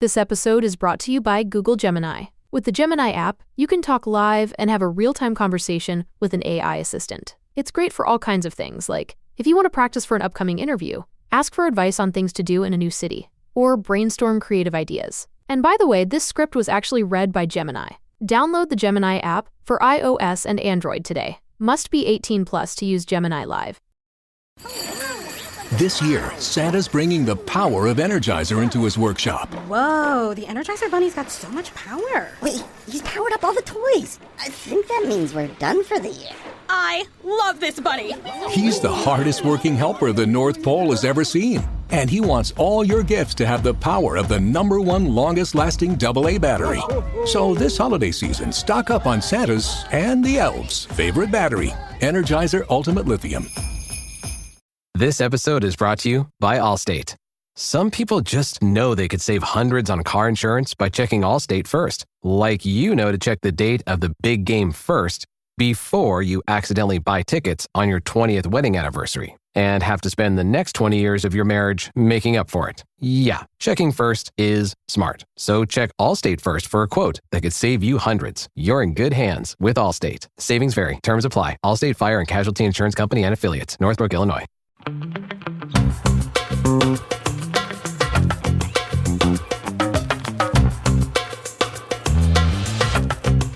This episode is brought to you by Google Gemini. With the Gemini app, you can talk live and have a real-time conversation with an AI assistant. It's great for all kinds of things, like if you want to practice for an upcoming interview, ask for advice on things to do in a new city, or brainstorm creative ideas. And by the way, this script was actually read by Gemini. Download the Gemini app for iOS and Android today. Must be 18 plus to use Gemini Live. This year, Santa's bringing the power of Energizer into his workshop. Whoa, the Energizer Bunny's got so much power. Wait, he's powered up all the toys. I think that means we're done for the year. I love this bunny. He's the hardest working helper the North Pole has ever seen. And he wants all your gifts to have the power of the #1 longest lasting AA battery. So this holiday season, stock up on Santa's and the elves' favorite battery, Energizer Ultimate Lithium. This episode is brought to you by Allstate. Some people just know they could save hundreds on car insurance by checking Allstate first. Like you know to check the date of the big game first before you accidentally buy tickets on your 20th wedding anniversary and have to spend the next 20 years of your marriage making up for it. Yeah, checking first is smart. So check Allstate first for a quote that could save you hundreds. You're in good hands with Allstate. Savings vary. Terms apply. Allstate Fire and Casualty Insurance Company and Affiliates. Northbrook, Illinois.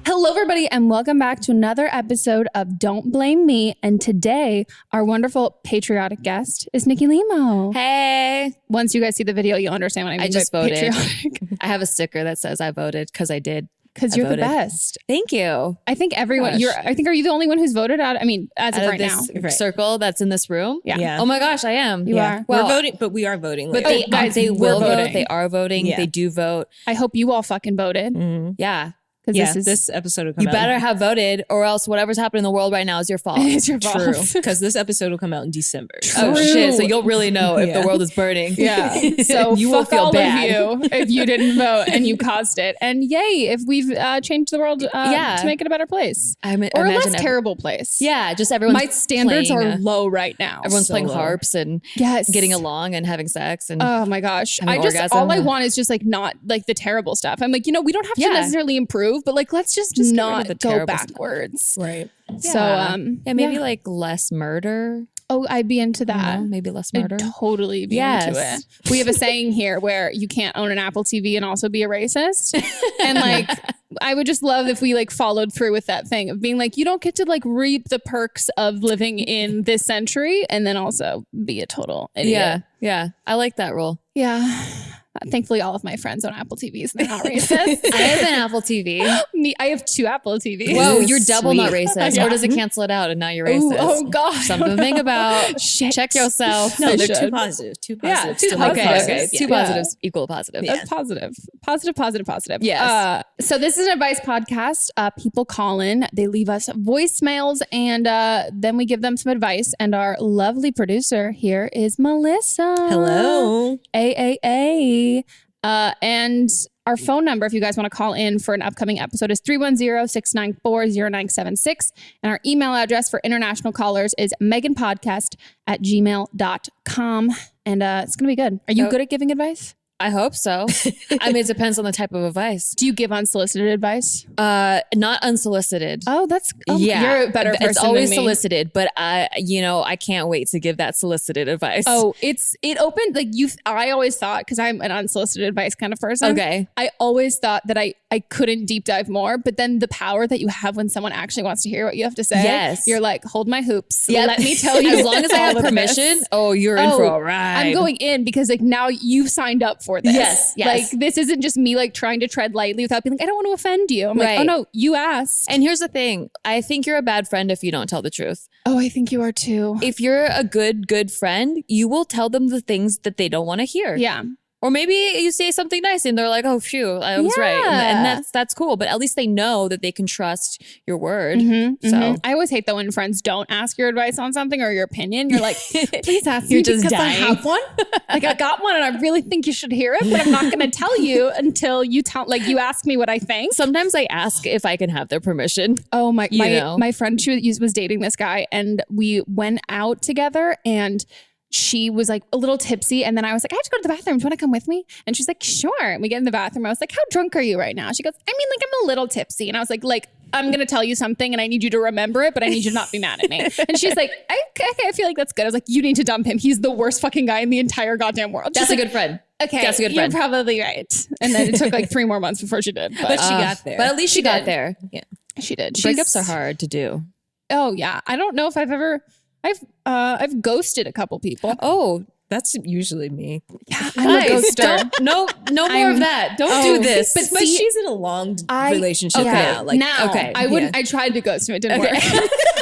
Hello, everybody, and welcome back to another episode of Don't Blame Me. And today, our wonderful patriotic guest is Nikki Limo. Hey. Once you guys see the video, you'll understand what I mean. I just by voted. patriotic. I have a sticker that says I voted because I did. Because you're the best. Thank you. I think everyone, Gosh. are you the only one who's voted out? I mean, as Out of of right now. this circle that's in this room? Yeah. Oh my gosh, I am. You are. Well, We're voting, but we are voting. But later. they we're will vote. voting. They are voting. Yeah. They do vote. I hope you all fucking voted. Yeah. Because this episode will come You out. better have voted or else whatever's happening in the world right now is your fault. It's your True, fault. because this episode will come out in December. Oh True. shit. So you'll really know if Yeah. the world is burning. Yeah. So You will fuck feel all bad. of you if you didn't vote and you caused it. And yay, if we've changed the world Yeah. to make it a better place. I Or a less imagine terrible place. Yeah, just everyone's My standards playing, are low right now. everyone's so playing low. harps and Yes. getting along and having sex and Oh my gosh. Having All I orgasm. want is just like not like the terrible stuff. I'm like, we don't have to Yeah. necessarily improve, but like let's just get rid of not the go terrible stuff. backwards. Right. So yeah, maybe like less murder. oh, I'd be into that. Maybe less murder. I'd totally be Yes. into it. We have a saying here where you can't own an Apple TV and also be a racist. And like I would just love if we like followed through with that thing of being like, you don't get to like reap the perks of living in this century and then also be a total idiot. Yeah. I like that rule. Yeah. Thankfully, all of my friends own Apple TVs. They're not racist. I have an Apple TV. I have 2 Apple TVs. Whoa, you're double not racist. Yeah. Or does it cancel it out and now you're Ooh, racist? oh gosh. Something to think about. Shit. Check yourself. No, I they're too should. positive. Too Yeah, positive. too to make positive. Okay. positives. Two Yeah. positives equal positive. Yeah. That's positive. Positive. Yes. So this is an advice podcast. People call in, they leave us voicemails, and then we give them some advice. And our lovely producer here is Melissa. Hello. AAA. And our phone number, if you guys want to call in for an upcoming episode, is 310-694-0976. And our email address for international callers is meghanpodcast@gmail.com. And it's going to be good. Are you good at giving advice? I hope so. I mean, it depends on the type of advice. Do you give unsolicited advice? Not unsolicited. Oh, that's Yeah. You're a better person It's always than me. solicited, but I can't wait to give that solicited advice. Oh, it opened like you. I always thought, because I'm an unsolicited advice kind of person. Okay. I always thought that I couldn't deep dive more, but then the power that you have when someone actually wants to hear what you have to say. Yes. You're like, hold my hoops. Yeah. Let me tell you. As long as I have all of permission, this. you're in for a ride. I'm going in because like now you've signed up for this. Yes. Like this isn't just me like trying to tread lightly without being like, I don't want to offend you. I'm like, Right. oh no, you asked. And here's the thing. I think you're a bad friend if you don't tell the truth. Oh, I think you are too. If you're a good friend, you will tell them the things that they don't want to hear. Yeah. Or maybe you say something nice and they're like, oh, phew, I was right. And that's cool. But at least they know that they can trust your word. So I always hate that when friends don't ask your advice on something or your opinion. You're like, please ask You're me just because dying. I have one. Like I got one and I really think you should hear it, but I'm not going to tell you until you you ask me what I think. sometimes I ask if I can have their permission. Oh You know. my friend, she was dating this guy and we went out together and she was like a little tipsy. And then I was like, I have to go to the bathroom. Do you want to come with me? And she's like, sure. And we get in the bathroom. I was like, how drunk are you right now? She goes, I mean, like, I'm a little tipsy. And I was like, I'm going to tell you something and I need you to remember it, but I need you to not be mad at me. And she's like, okay, I feel like that's good. I was like, you need to dump him. He's the worst fucking guy in the entire goddamn world. That's a good friend. Okay, that's a good friend. You're probably right. And then it took like 3 more months before she did. But she got there. But at least she got there. Yeah. She did. Breakups are hard to do. Oh yeah. I don't know if I've ghosted a couple people. Oh, that's usually me. Yeah, I'm a ghoster. No more of that. Don't do this. But she's in a long relationship now. Like, I tried to ghost him. It didn't work.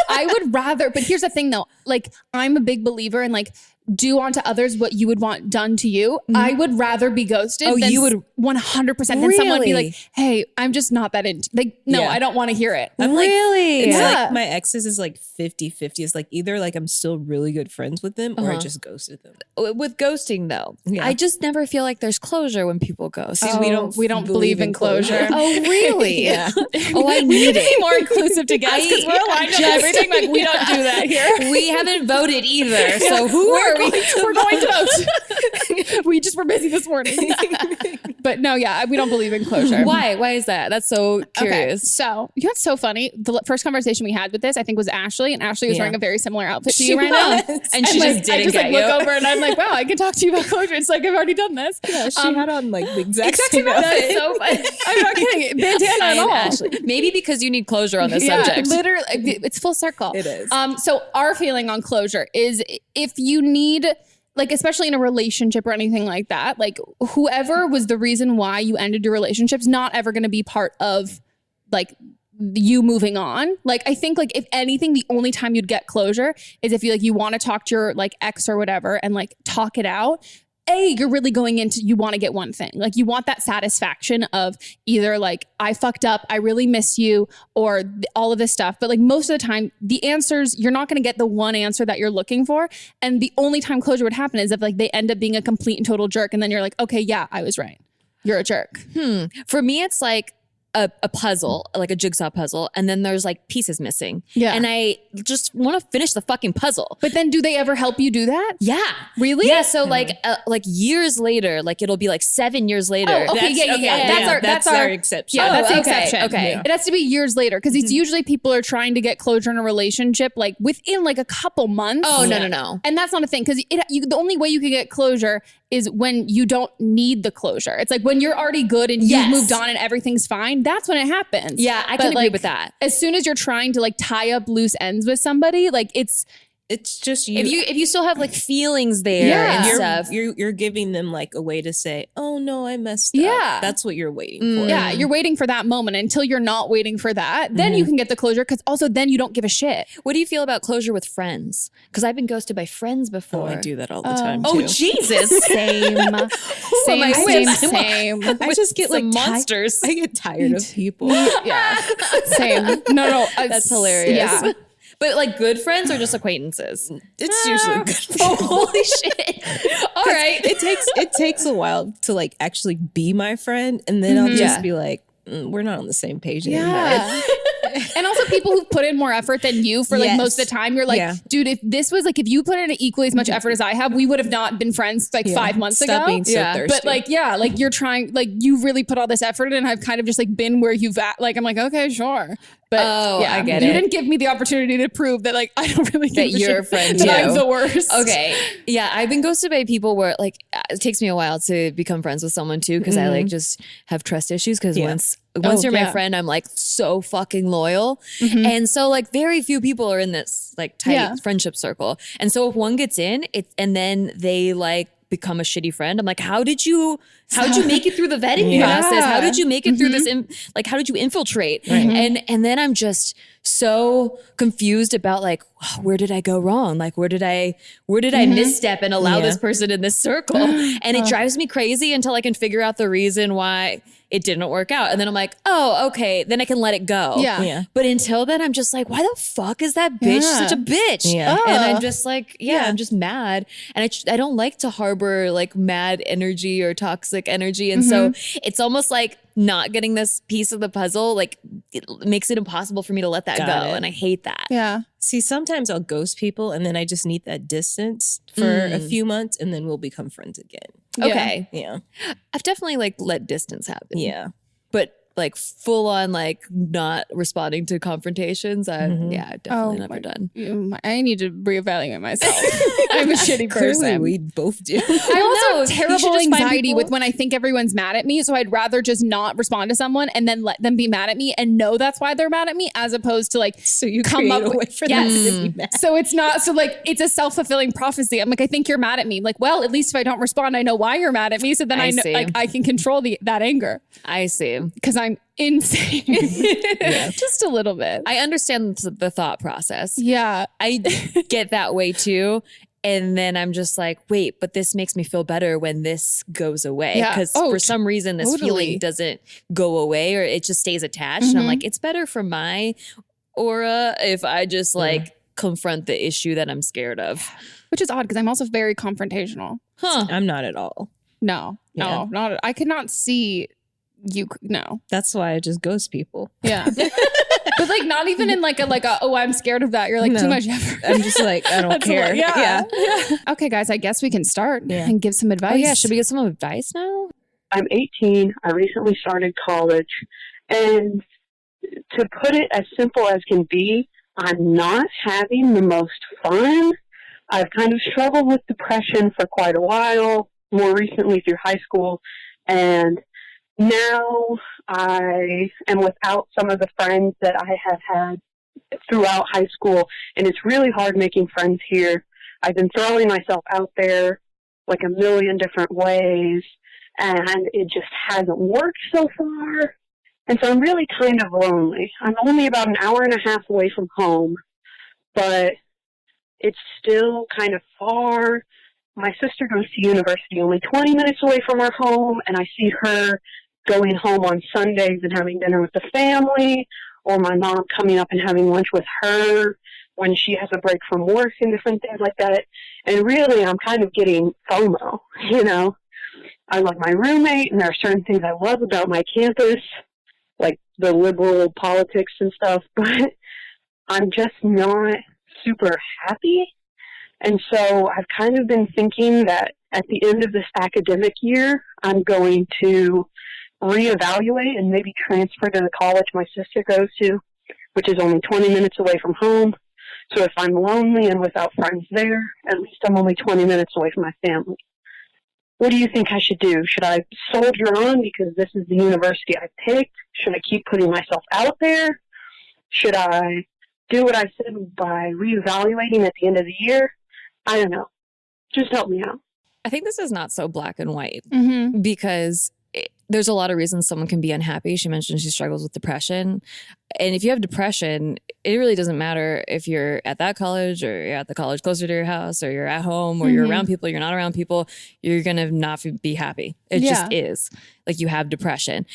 I would rather, but here's the thing though. Like, I'm a big believer in like, do unto others what you would want done to you. I would rather be ghosted than you would 100% than someone be like, hey, I'm just not that into, like, no, I don't want to hear it. I'm like, it's Yeah. like my exes is like 50-50. It's like either like I'm still really good friends with them or I just ghosted them. With ghosting though, Yeah. I just never feel like there's closure when people ghost. We don't believe in closure. Oh, really? Yeah. Oh, I need it. More inclusive to guests because we're aligned on everything. Like, we don't do that here. We haven't voted either. So who are we? We're going to vote. We just were busy this morning. But no, yeah, we don't believe in closure. Why? Why is that? That's so curious. Okay, so you know what's so funny? The first conversation we had with this, I think, was Ashley, and Ashley was wearing a very similar outfit to you right now. And she like, just didn't I just get like you. look over and I'm like, wow, I can talk to you about closure. It's like I've already done this. Yeah, she had on like the exact same outfit. outfit. So funny. I'm not kidding. Bandana at all. Ashley. Maybe because you need closure on this subject. Literally, it's full circle. It is. So our feeling on closure is if you need, like, especially in a relationship or anything like that, like whoever was the reason why you ended your relationship's not ever going to be part of like you moving on. Like, I think like if anything, the only time you'd get closure is if you want to talk to your like ex or whatever and like talk it out. You're really going into, you want to get one thing. Like, you want that satisfaction of either like, I fucked up, I really miss you, or all of this stuff. But like most of the time, the answers, you're not going to get the one answer that you're looking for. And the only time closure would happen is if like they end up being a complete and total jerk. And then you're like, okay, yeah, I was right. You're a jerk. For me, it's like a puzzle, like a jigsaw puzzle, and then there's like pieces missing. Yeah. And I just want to finish the fucking puzzle. But then do they ever help you do that? Yeah. Really? Yeah. So like years later, like it'll be like 7 years later. Oh, okay. Yeah. That's our exception. Yeah, that's the okay, exception. okay. Yeah. It has to be years later because it's usually people are trying to get closure in a relationship like within like a couple months. Oh, no. And that's not a thing because the only way you can get closure is when you don't need the closure. It's like when you're already good and you've moved on and everything's fine. That's when it happens. Yeah, I can agree with that. As soon as you're trying to like tie up loose ends with somebody, like it's just you. If you still have like feelings there and stuff. You're giving them like a way to say, oh no, I messed Yeah. up. That's what you're waiting for. Yeah, you're waiting for that moment. Until you're not waiting for that, then you can get the closure because also then you don't give a shit. What do you feel about closure with friends? Because I've been ghosted by friends before. Oh, I do that all the time Oh, too. Jesus. Same. I just get like monsters. I get tired of people. Yeah, same. No, That's hilarious. Yeah. But like good friends or just acquaintances? It's usually good. Oh, holy shit. All right. It takes a while to like actually be my friend, and then I'll just be like, we're not on the same page anymore. Yeah. And also people who've put in more effort than you for like most of the time. You're like, dude, if this was like, if you put in equally as much effort as I have, we would have not been friends like 5 months Stop ago. being so thirsty. But like, yeah, like you're trying, like you really put all this effort in and I've kind of just like been where you've at. Like, I'm like, okay, sure. But I get you it. didn't give me the opportunity to prove that like, I don't really That give a you're a shit, friend that too. I'm the worst. Okay. Yeah. I've been ghosted by people where like it takes me a while to become friends with someone too. Cause I like just have trust issues. Cause once you're my friend, I'm like so fucking loyal. And so like very few people are in this like tight friendship circle. And so if one gets in and then they like become a shitty friend, I'm like, how did you make it through the vetting process? How did you make it through this? How did you infiltrate? And then I'm just so confused about like, where did I go wrong? Like, where did I misstep and allow this person in this circle? And it drives me crazy until I can figure out the reason why it didn't work out. And then I'm like, oh, okay. Then I can let it go. Yeah. But until then, I'm just like, why the fuck is that bitch such a bitch? Yeah. And I'm just like, I'm just mad. And I don't like to harbor like mad energy or toxic energy. And so it's almost like not getting this piece of the puzzle, like it makes it impossible for me to let that go. And I hate that. Yeah. See, sometimes I'll ghost people and then I just need that distance for a few months and then we'll become friends again. Okay. Yeah. I've definitely like let distance happen. Yeah. But like full on like not responding to confrontations, I've definitely never done. I need to reevaluate myself. I'm a shitty person. Clearly, we both do. I also have terrible anxiety with when I think everyone's mad at me. So I'd rather just not respond to someone and then let them be mad at me and know that's why they're mad at me, as opposed to like so you come up a way for them to be mad. So it's not like it's a self-fulfilling prophecy. I'm like, I think you're mad at me. Like, well, at least if I don't respond, I know why you're mad at me. So then I know, like, I can control that anger. I see. Because I'm insane. Just a little bit. I understand the thought process. Yeah. I get that way too. And then I'm just like, wait, but this makes me feel better when this goes away. Because for some reason, this feeling doesn't go away, or it just stays attached. And I'm like, it's better for my aura if I just like confront the issue that I'm scared of. Which is odd because I'm also very confrontational. I'm not at all. No, not. I could not see you. No, that's why I just ghost people. Yeah. But like not even in like a oh, I'm scared of that. You're like too much effort. I'm just like, I don't care. Yeah. Okay, guys, I guess we can start and give some advice. Oh yeah, should we give some advice now? I'm 18. I recently started college, and to put it as simple as can be, I'm not having the most fun. I've kind of struggled with depression for quite a while, more recently through high school, and now I am without some of the friends that I have had throughout high school, and it's really hard making friends here. I've been throwing myself out there like a million different ways, and it just hasn't worked so far. And so I'm really kind of lonely. I'm only about an hour and a half away from home, but it's still kind of far. My sister goes to university only 20 minutes away from her home, and I see her going home on Sundays and having dinner with the family, or my mom coming up and having lunch with her when she has a break from work and different things like that. And really, I'm kind of getting FOMO, you know. I love my roommate, and there are certain things I love about my campus, like the liberal politics and stuff, but I'm just not super happy. And so I've kind of been thinking that at the end of this academic year, I'm going to reevaluate and maybe transfer to the college my sister goes to, which is only 20 minutes away from home. So if I'm lonely and without friends there, at least I'm only 20 minutes away from my family. What do you think I should do? Should I soldier on because this is the university I picked? Should I keep putting myself out there? Should I do what I said by reevaluating at the end of the year? I don't know. Just help me out. I think this is not so black and white because there's a lot of reasons someone can be unhappy. She mentioned she struggles with depression. And if you have depression, it really doesn't matter if you're at that college or you're at the college closer to your house or you're at home or you're around people, you're not around people, you're going to not be happy. It just is. Like you have depression.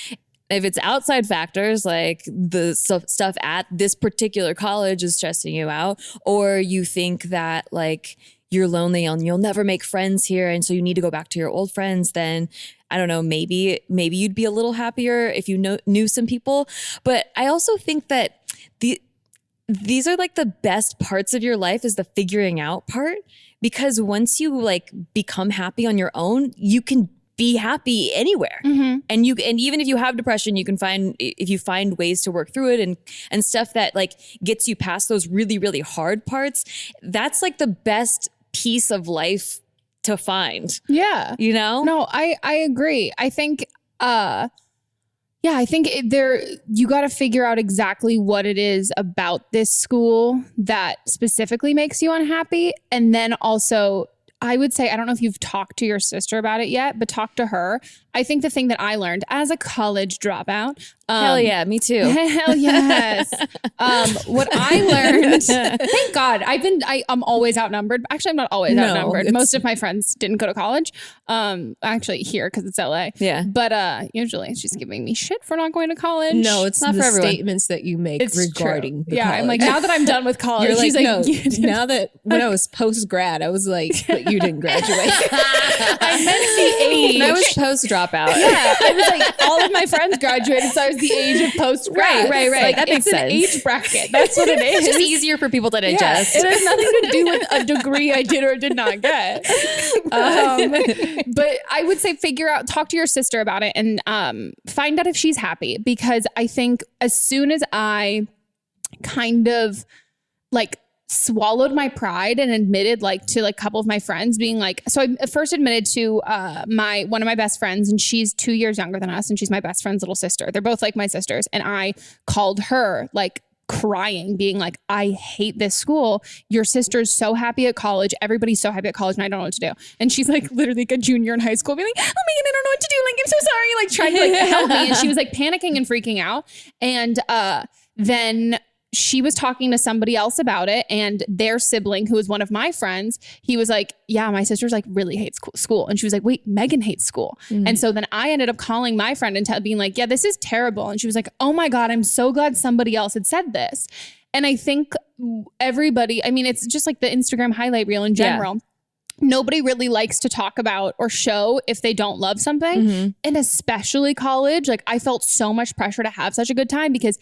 If it's outside factors like the stuff at this particular college is stressing you out, or you think that like you're lonely and you'll never make friends here and so you need to go back to your old friends, then I don't know, maybe you'd be a little happier if you knew some people. But I also think that these are like the best parts of your life is the figuring out part, because once you like become happy on your own, you can be happy anywhere. And even if you have depression, if you find ways to work through it and stuff that like gets you past those really, really hard parts, that's like the best piece of life to find. Yeah. You know? No, I agree. I think, I think you got to figure out exactly what it is about this school that specifically makes you unhappy. And then also, I would say, I don't know if you've talked to your sister about it yet, but talk to her. I think the thing that I learned as a college dropout. Hell yeah, me too. Hell yes. What I learned, thank God, I'm always outnumbered. Actually, I'm not always outnumbered. Most of my friends didn't go to college. Actually here because it's LA. Yeah. But usually she's giving me shit for not going to college. No, it's not the for everyone. statements that you make regarding the college. I'm like, now that I'm done with college, you're like, she's like, no, now that when I was post grad, I was like, but you didn't graduate. I meant the age. When I was post dropout, dropout. Yeah, I was like, all of my friends graduated, so I was the age of post-grad. Right. Like, That makes sense. It's an age bracket. That's what it is. It's just easier for people to digest. Yeah, it has nothing to do with a degree I did or did not get. But I would say talk to your sister about it and find out if she's happy. Because I think as soon as I kind of like swallowed my pride and admitted like to like a couple of my friends being like, so I first admitted to one of my best friends, and she's 2 years younger than us, and she's my best friend's little sister. They're both like my sisters. And I called her like crying, being like, I hate this school. Your sister's so happy at college. Everybody's so happy at college, and I don't know what to do. And she's like literally like a junior in high school, being like, oh my God, I don't know what to do. Like, I'm so sorry. Like trying to like help me. And she was like panicking and freaking out. And then she was talking to somebody else about it, and their sibling, who was one of my friends, he was like, yeah, my sister's like really hates school. And she was like, wait, Megan hates school. And so then I ended up calling my friend and being like, yeah, this is terrible. And she was like, oh my God, I'm so glad somebody else had said this. And I think everybody, I mean, it's just like the Instagram highlight reel in general. Yeah. Nobody really likes to talk about or show if they don't love something. And especially college, like I felt so much pressure to have such a good time because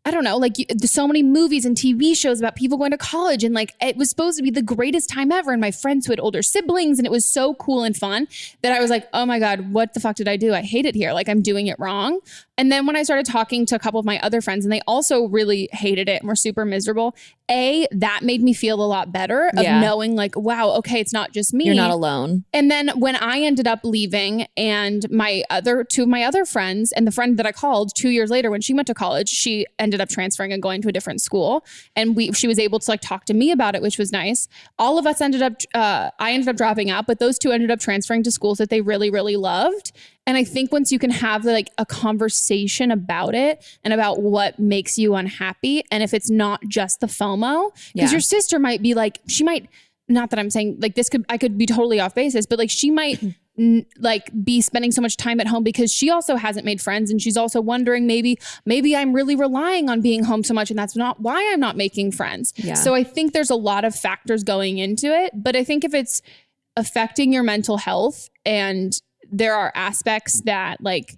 I don't know, like there's so many movies and TV shows about people going to college, and like it was supposed to be the greatest time ever. And my friends who had older siblings, and it was so cool and fun that I was like, oh my God, what the fuck did I do? I hate it here. Like I'm doing it wrong. And then when I started talking to a couple of my other friends, and they also really hated it and were super miserable, that made me feel a lot better of knowing like, wow, okay, it's not just me. You're not alone. And then when I ended up leaving, and two of my other friends, and the friend that I called 2 years later when she went to college, she ended up transferring and going to a different school. And she was able to like talk to me about it, which was nice. All of us I ended up dropping out, but those two ended up transferring to schools that they really, really loved. And I think once you can have like a conversation about it and about what makes you unhappy, and if it's not just the FOMO, because your sister might be like, not that I'm saying like I could be totally off basis, but like she might like be spending so much time at home because she also hasn't made friends, and she's also wondering maybe I'm really relying on being home so much, and that's not why I'm not making friends. So I think there's a lot of factors going into it, but I think if it's affecting your mental health and there are aspects that like,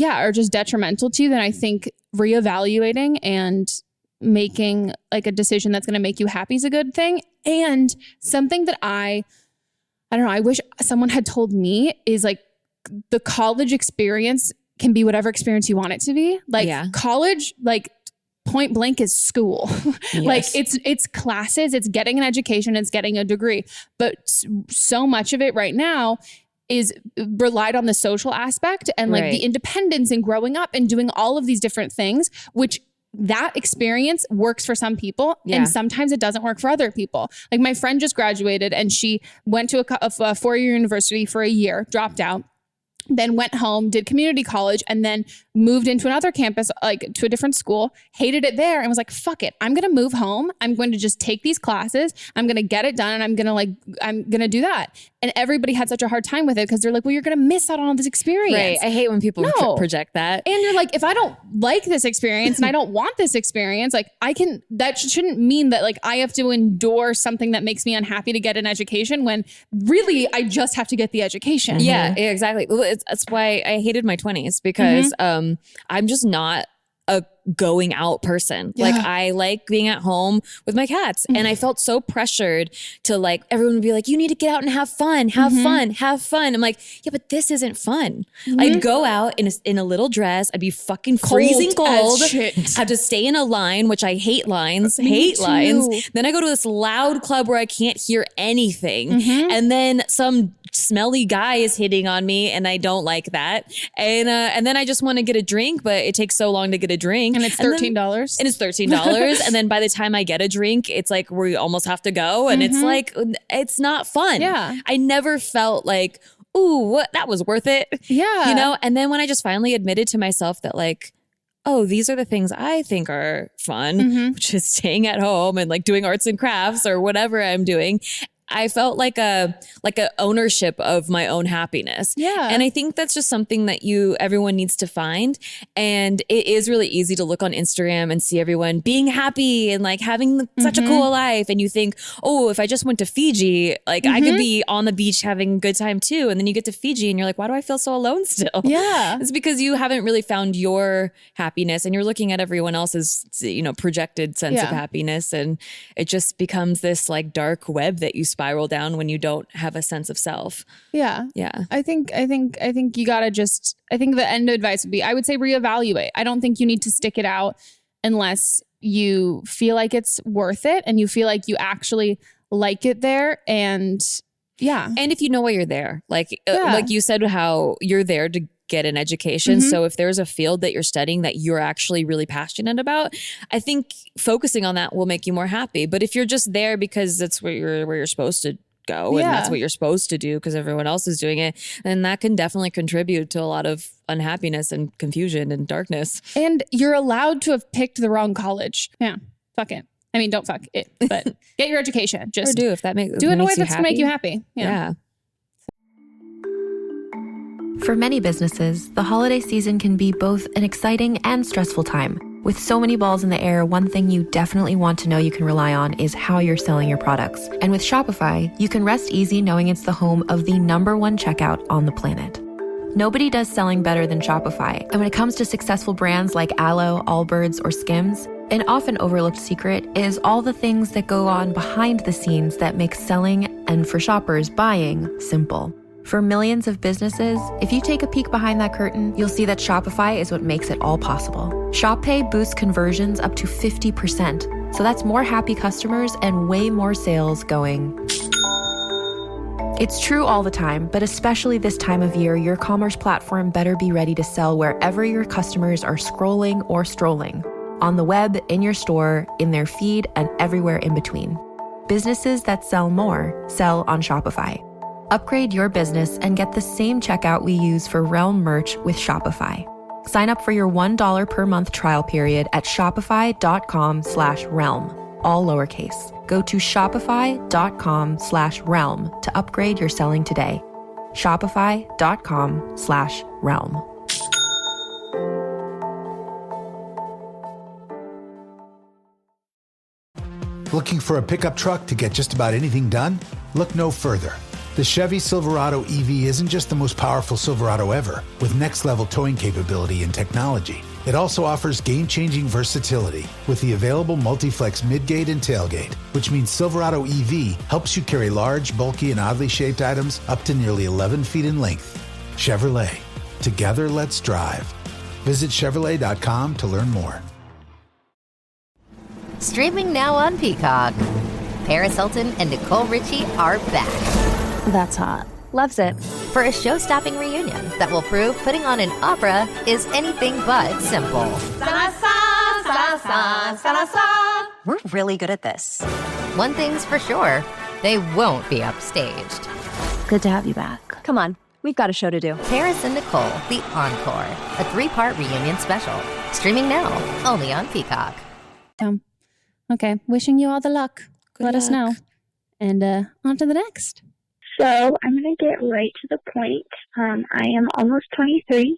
are just detrimental to you, then I think reevaluating and making like a decision that's going to make you happy is a good thing. And something that I don't know, I wish someone had told me is like the college experience can be whatever experience you want it to be. Like college, like point blank is school. Like it's classes, it's getting an education, it's getting a degree. But so much of it right now is relied on the social aspect and like the independence and growing up and doing all of these different things, which that experience works for some people and sometimes it doesn't work for other people. Like my friend just graduated and she went to a 4-year university for a year, dropped out, then went home, did community college, and then moved into another campus, like to a different school, hated it there, and was like, fuck it. I'm going to move home. I'm going to just take these classes. I'm going to get it done. And I'm going to do that. And everybody had such a hard time with it because they're like, well, you're going to miss out on all this experience. Right. I hate when people project that. And you're like, if I don't like this experience and I don't want this experience, like that shouldn't mean that like I have to endure something that makes me unhappy to get an education when really I just have to get the education. Yeah, exactly. Well, that's why I hated my 20s because I'm just not a going out person. Like I like being at home with my cats. And I felt so pressured to like, everyone would be like, you need to get out and have fun, have fun. I'm like, yeah, but this isn't fun. I'd go out in a little dress. I'd be fucking freezing cold. Have to stay in a line, which I hate lines, lines. Then I go to this loud club where I can't hear anything. And then some smelly guy is hitting on me and I don't like that. And then I just want to get a drink, but it takes so long to get a drink. And it's $13. And it's $13. And then by the time I get a drink, it's like we almost have to go. And it's like, it's not fun. Yeah. I never felt like, ooh, that was worth it. Yeah. You know? And then when I just finally admitted to myself that like, oh, these are the things I think are fun, which is staying at home and like doing arts and crafts or whatever I'm doing. I felt like a ownership of my own happiness. Yeah. And I think that's just something that everyone needs to find. And it is really easy to look on Instagram and see everyone being happy and like having such a cool life. And you think, oh, if I just went to Fiji, like I could be on the beach having a good time too. And then you get to Fiji and you're like, why do I feel so alone still? Yeah. It's because you haven't really found your happiness and you're looking at everyone else's, projected sense of happiness. And it just becomes this like dark web that you spiral down when you don't have a sense of self. Yeah. Yeah. I think you gotta I think the end advice would be, I would say reevaluate. I don't think you need to stick it out unless you feel like it's worth it and you feel like you actually like it there. And and if you know why you're there, like you said, how you're there to get an education. So if there's a field that you're studying that you're actually really passionate about, I think focusing on that will make you more happy. But if you're just there because that's where you're supposed to go and that's what you're supposed to do because everyone else is doing it, then that can definitely contribute to a lot of unhappiness and confusion and darkness. And you're allowed to have picked the wrong college. Yeah. Fuck it. I mean, don't fuck it, but get your education. Just do if that makes do it in a way that's going to make you happy. Yeah. For many businesses, the holiday season can be both an exciting and stressful time. With so many balls in the air, one thing you definitely want to know you can rely on is how you're selling your products. And with Shopify, you can rest easy knowing it's the home of the #1 checkout on the planet. Nobody does selling better than Shopify. And when it comes to successful brands like Aloe, Allbirds, or Skims, an often overlooked secret is all the things that go on behind the scenes that make selling and, for shoppers, buying simple. For millions of businesses, if you take a peek behind that curtain, you'll see that Shopify is what makes it all possible. Shop Pay boosts conversions up to 50%. So that's more happy customers and way more sales going. It's true all the time, but especially this time of year, your commerce platform better be ready to sell wherever your customers are scrolling or strolling. On the web, in your store, in their feed, and everywhere in between. Businesses that sell more sell on Shopify. Upgrade your business and get the same checkout we use for Realm merch with Shopify. Sign up for your $1 per month trial period at shopify.com/realm, all lowercase. Go to shopify.com/realm to upgrade your selling today. Shopify.com/realm. Looking for a pickup truck to get just about anything done? Look no further. The Chevy Silverado EV isn't just the most powerful Silverado ever, with next-level towing capability and technology. It also offers game-changing versatility with the available multi-flex midgate and tailgate, which means Silverado EV helps you carry large, bulky, and oddly shaped items up to nearly 11 feet in length. Chevrolet. Together, let's drive. Visit Chevrolet.com to learn more. Streaming now on Peacock. Paris Hilton and Nicole Richie are back. That's hot. Loves it. For a show-stopping reunion that will prove putting on an opera is anything but simple. We're really good at this. One thing's for sure, they won't be upstaged. Good to have you back. Come on, we've got a show to do. Paris and Nicole, The Encore, a 3-part reunion special. Streaming now, only on Peacock. Okay, wishing you all the luck. Let us know. And on to the next. So I'm going to get right to the point. I am almost 23.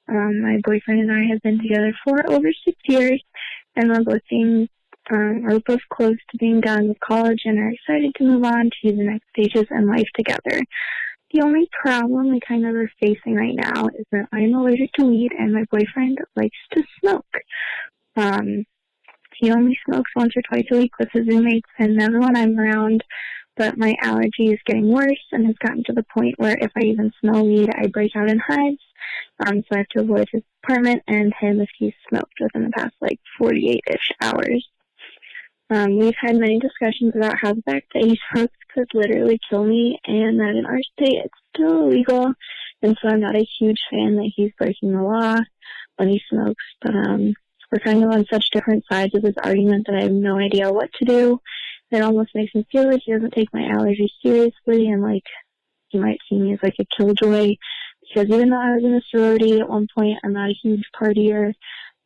My boyfriend and I have been together for over 6 years, and we're both close to being done with college and are excited to move on to the next stages in life together. The only problem we kind of are facing right now is that I'm allergic to weed and my boyfriend likes to smoke. He only smokes once or twice a week with his roommates and never when I'm around. But my allergy is getting worse and has gotten to the point where if I even smell weed, I break out in hives. So I have to avoid his apartment and him if he's smoked within the past 48-ish hours. We've had many discussions about how the fact that he smokes could literally kill me and that in our state it's still illegal. And so I'm not a huge fan that he's breaking the law when he smokes. But we're kind of on such different sides of this argument that I have no idea what to do. It almost makes me feel like he doesn't take my allergies seriously and he might see me as a killjoy, because even though I was in a sorority at one point, I'm not a huge partier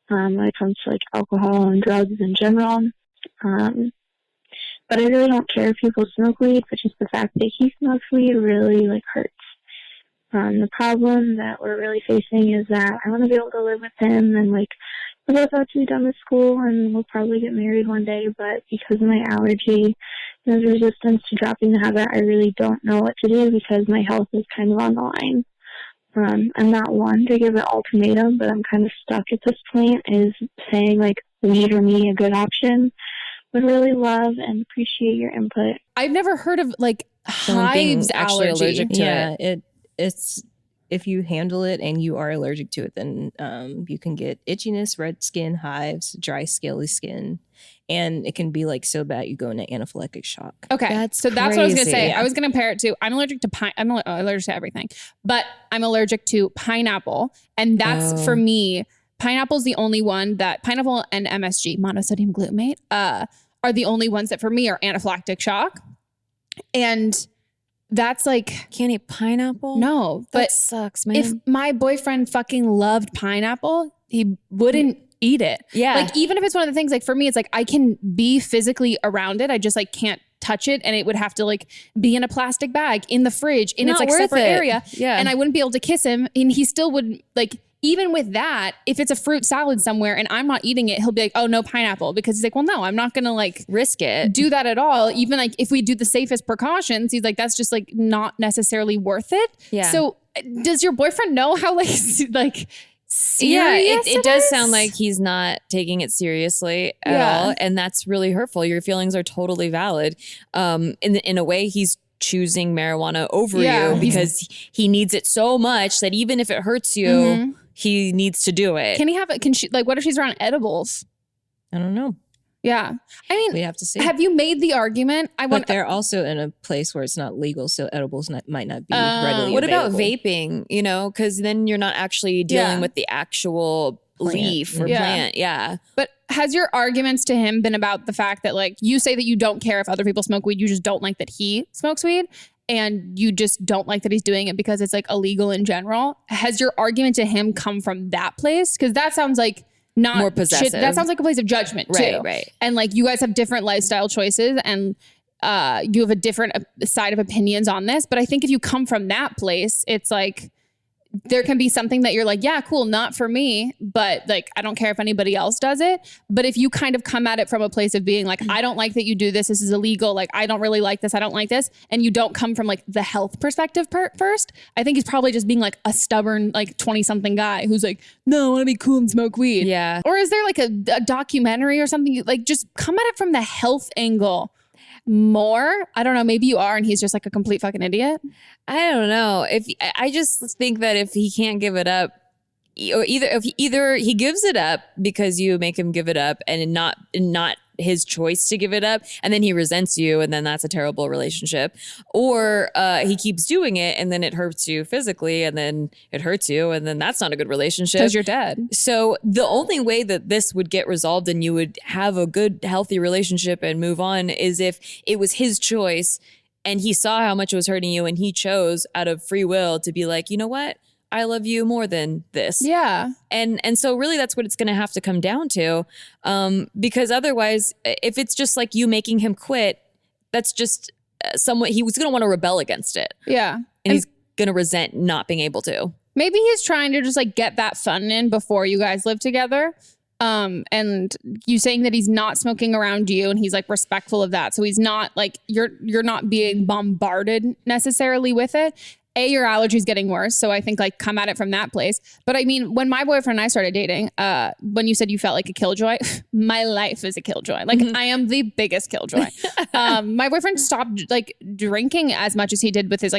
when it comes to alcohol and drugs in general. But But I really don't care if people smoke weed, but just the fact that he smokes weed really like hurts. The problem that we're really facing is that I want to be able to live with him, and like we're both about to be done with school and we'll probably get married one day, but because of my allergy and his resistance to dropping the habit, I really don't know what to do because my health is kind of on the line. I'm not one to give an ultimatum, but I'm kind of stuck at this point, is saying like weed or me a good option. Would really love and appreciate your input. I've never heard of like hives actually allergy. Allergic to it. It's if you handle it and you are allergic to it, then you can get itchiness, red skin, hives, dry scaly skin, and it can be like so bad you go into anaphylactic shock. Okay, that's what I was gonna say. Yeah. I was gonna compare it to, I'm allergic to I'm allergic to everything, but I'm allergic to pineapple, and that's for me. Pineapple's the only one that pineapple and MSG, monosodium glutamate, are the only ones that for me are anaphylactic shock. And that's like, can't eat pineapple? No, that but sucks, man. If my boyfriend fucking loved pineapple, he wouldn't eat it. Yeah. Like even if it's one of the things, like for me, it's like I can be physically around it. I just like can't touch it, and it would have to like be in a plastic bag in the fridge in its like separate area. Yeah. And I wouldn't be able to kiss him, and he still would like. Even with that, if it's a fruit salad somewhere and I'm not eating it, he'll be like, oh, no pineapple. Because he's like, well, no, I'm not going to like risk it. Do that at all. Even like if we do the safest precautions, he's like, that's just like not necessarily worth it. Yeah. So does your boyfriend know how like serious it does sound like he's not taking it seriously at all. And that's really hurtful. Your feelings are totally valid. In a way, he's choosing marijuana over you because he needs it so much that even if it hurts you, he needs to do it. Can he have it? Can she, like, what if she's around edibles? I don't know. Yeah. I mean, we have to see. Have you made the argument? But they're also in a place where it's not legal, so edibles might not be readily What available. about vaping? You know, because then you're not actually dealing with the actual leaf or plant. Yeah. But has your arguments to him been about the fact that like you say that you don't care if other people smoke weed, you just don't like that he smokes weed, and you just don't like that he's doing it because it's like illegal in general? Has your argument to him come from that place? Because that sounds like not more possessive. That sounds like a place of judgment too. Right. And like you guys have different lifestyle choices, and you have a different side of opinions on this. But I think if you come from that place, it's like there can be something that you're like, yeah, cool, not for me, but like, I don't care if anybody else does it. But if you kind of come at it from a place of being like, I don't like that you do this. This is illegal. Like, I don't really like this. I don't like this. And you don't come from like the health perspective first. I think he's probably just being like a stubborn, like 20 something guy who's like, no, I want to be cool and smoke weed. Yeah. Or is there like a documentary or something? Like just come at it from the health angle more. I don't know. Maybe you are, and he's just like a complete fucking idiot. I don't know. I just think that if he can't give it up, or either he gives it up because you make him give it up, and not his choice to give it up, and then he resents you, and then that's a terrible relationship, or he keeps doing it and then it hurts you physically, and then it hurts you, and then that's not a good relationship because you're dead. So the only way that this would get resolved and you would have a good healthy relationship and move on is if it was his choice and he saw how much it was hurting you and he chose out of free will to be like, you know what, I love you more than this. Yeah. And so really that's what it's going to have to come down to. Because otherwise, if it's just like you making him quit, that's just somewhat, he was going to want to rebel against it. Yeah. And he's going to resent not being able to. Maybe he's trying to just like get that fun in before you guys live together. And you saying that he's not smoking around you and he's like respectful of that. So he's not like, you're not being bombarded necessarily with it. Your allergies getting worse. So I think like come at it from that place. But I mean, when my boyfriend and I started dating, when you said you felt like a killjoy, my life is a killjoy. Like I am the biggest killjoy. My boyfriend stopped like drinking as much as he did with his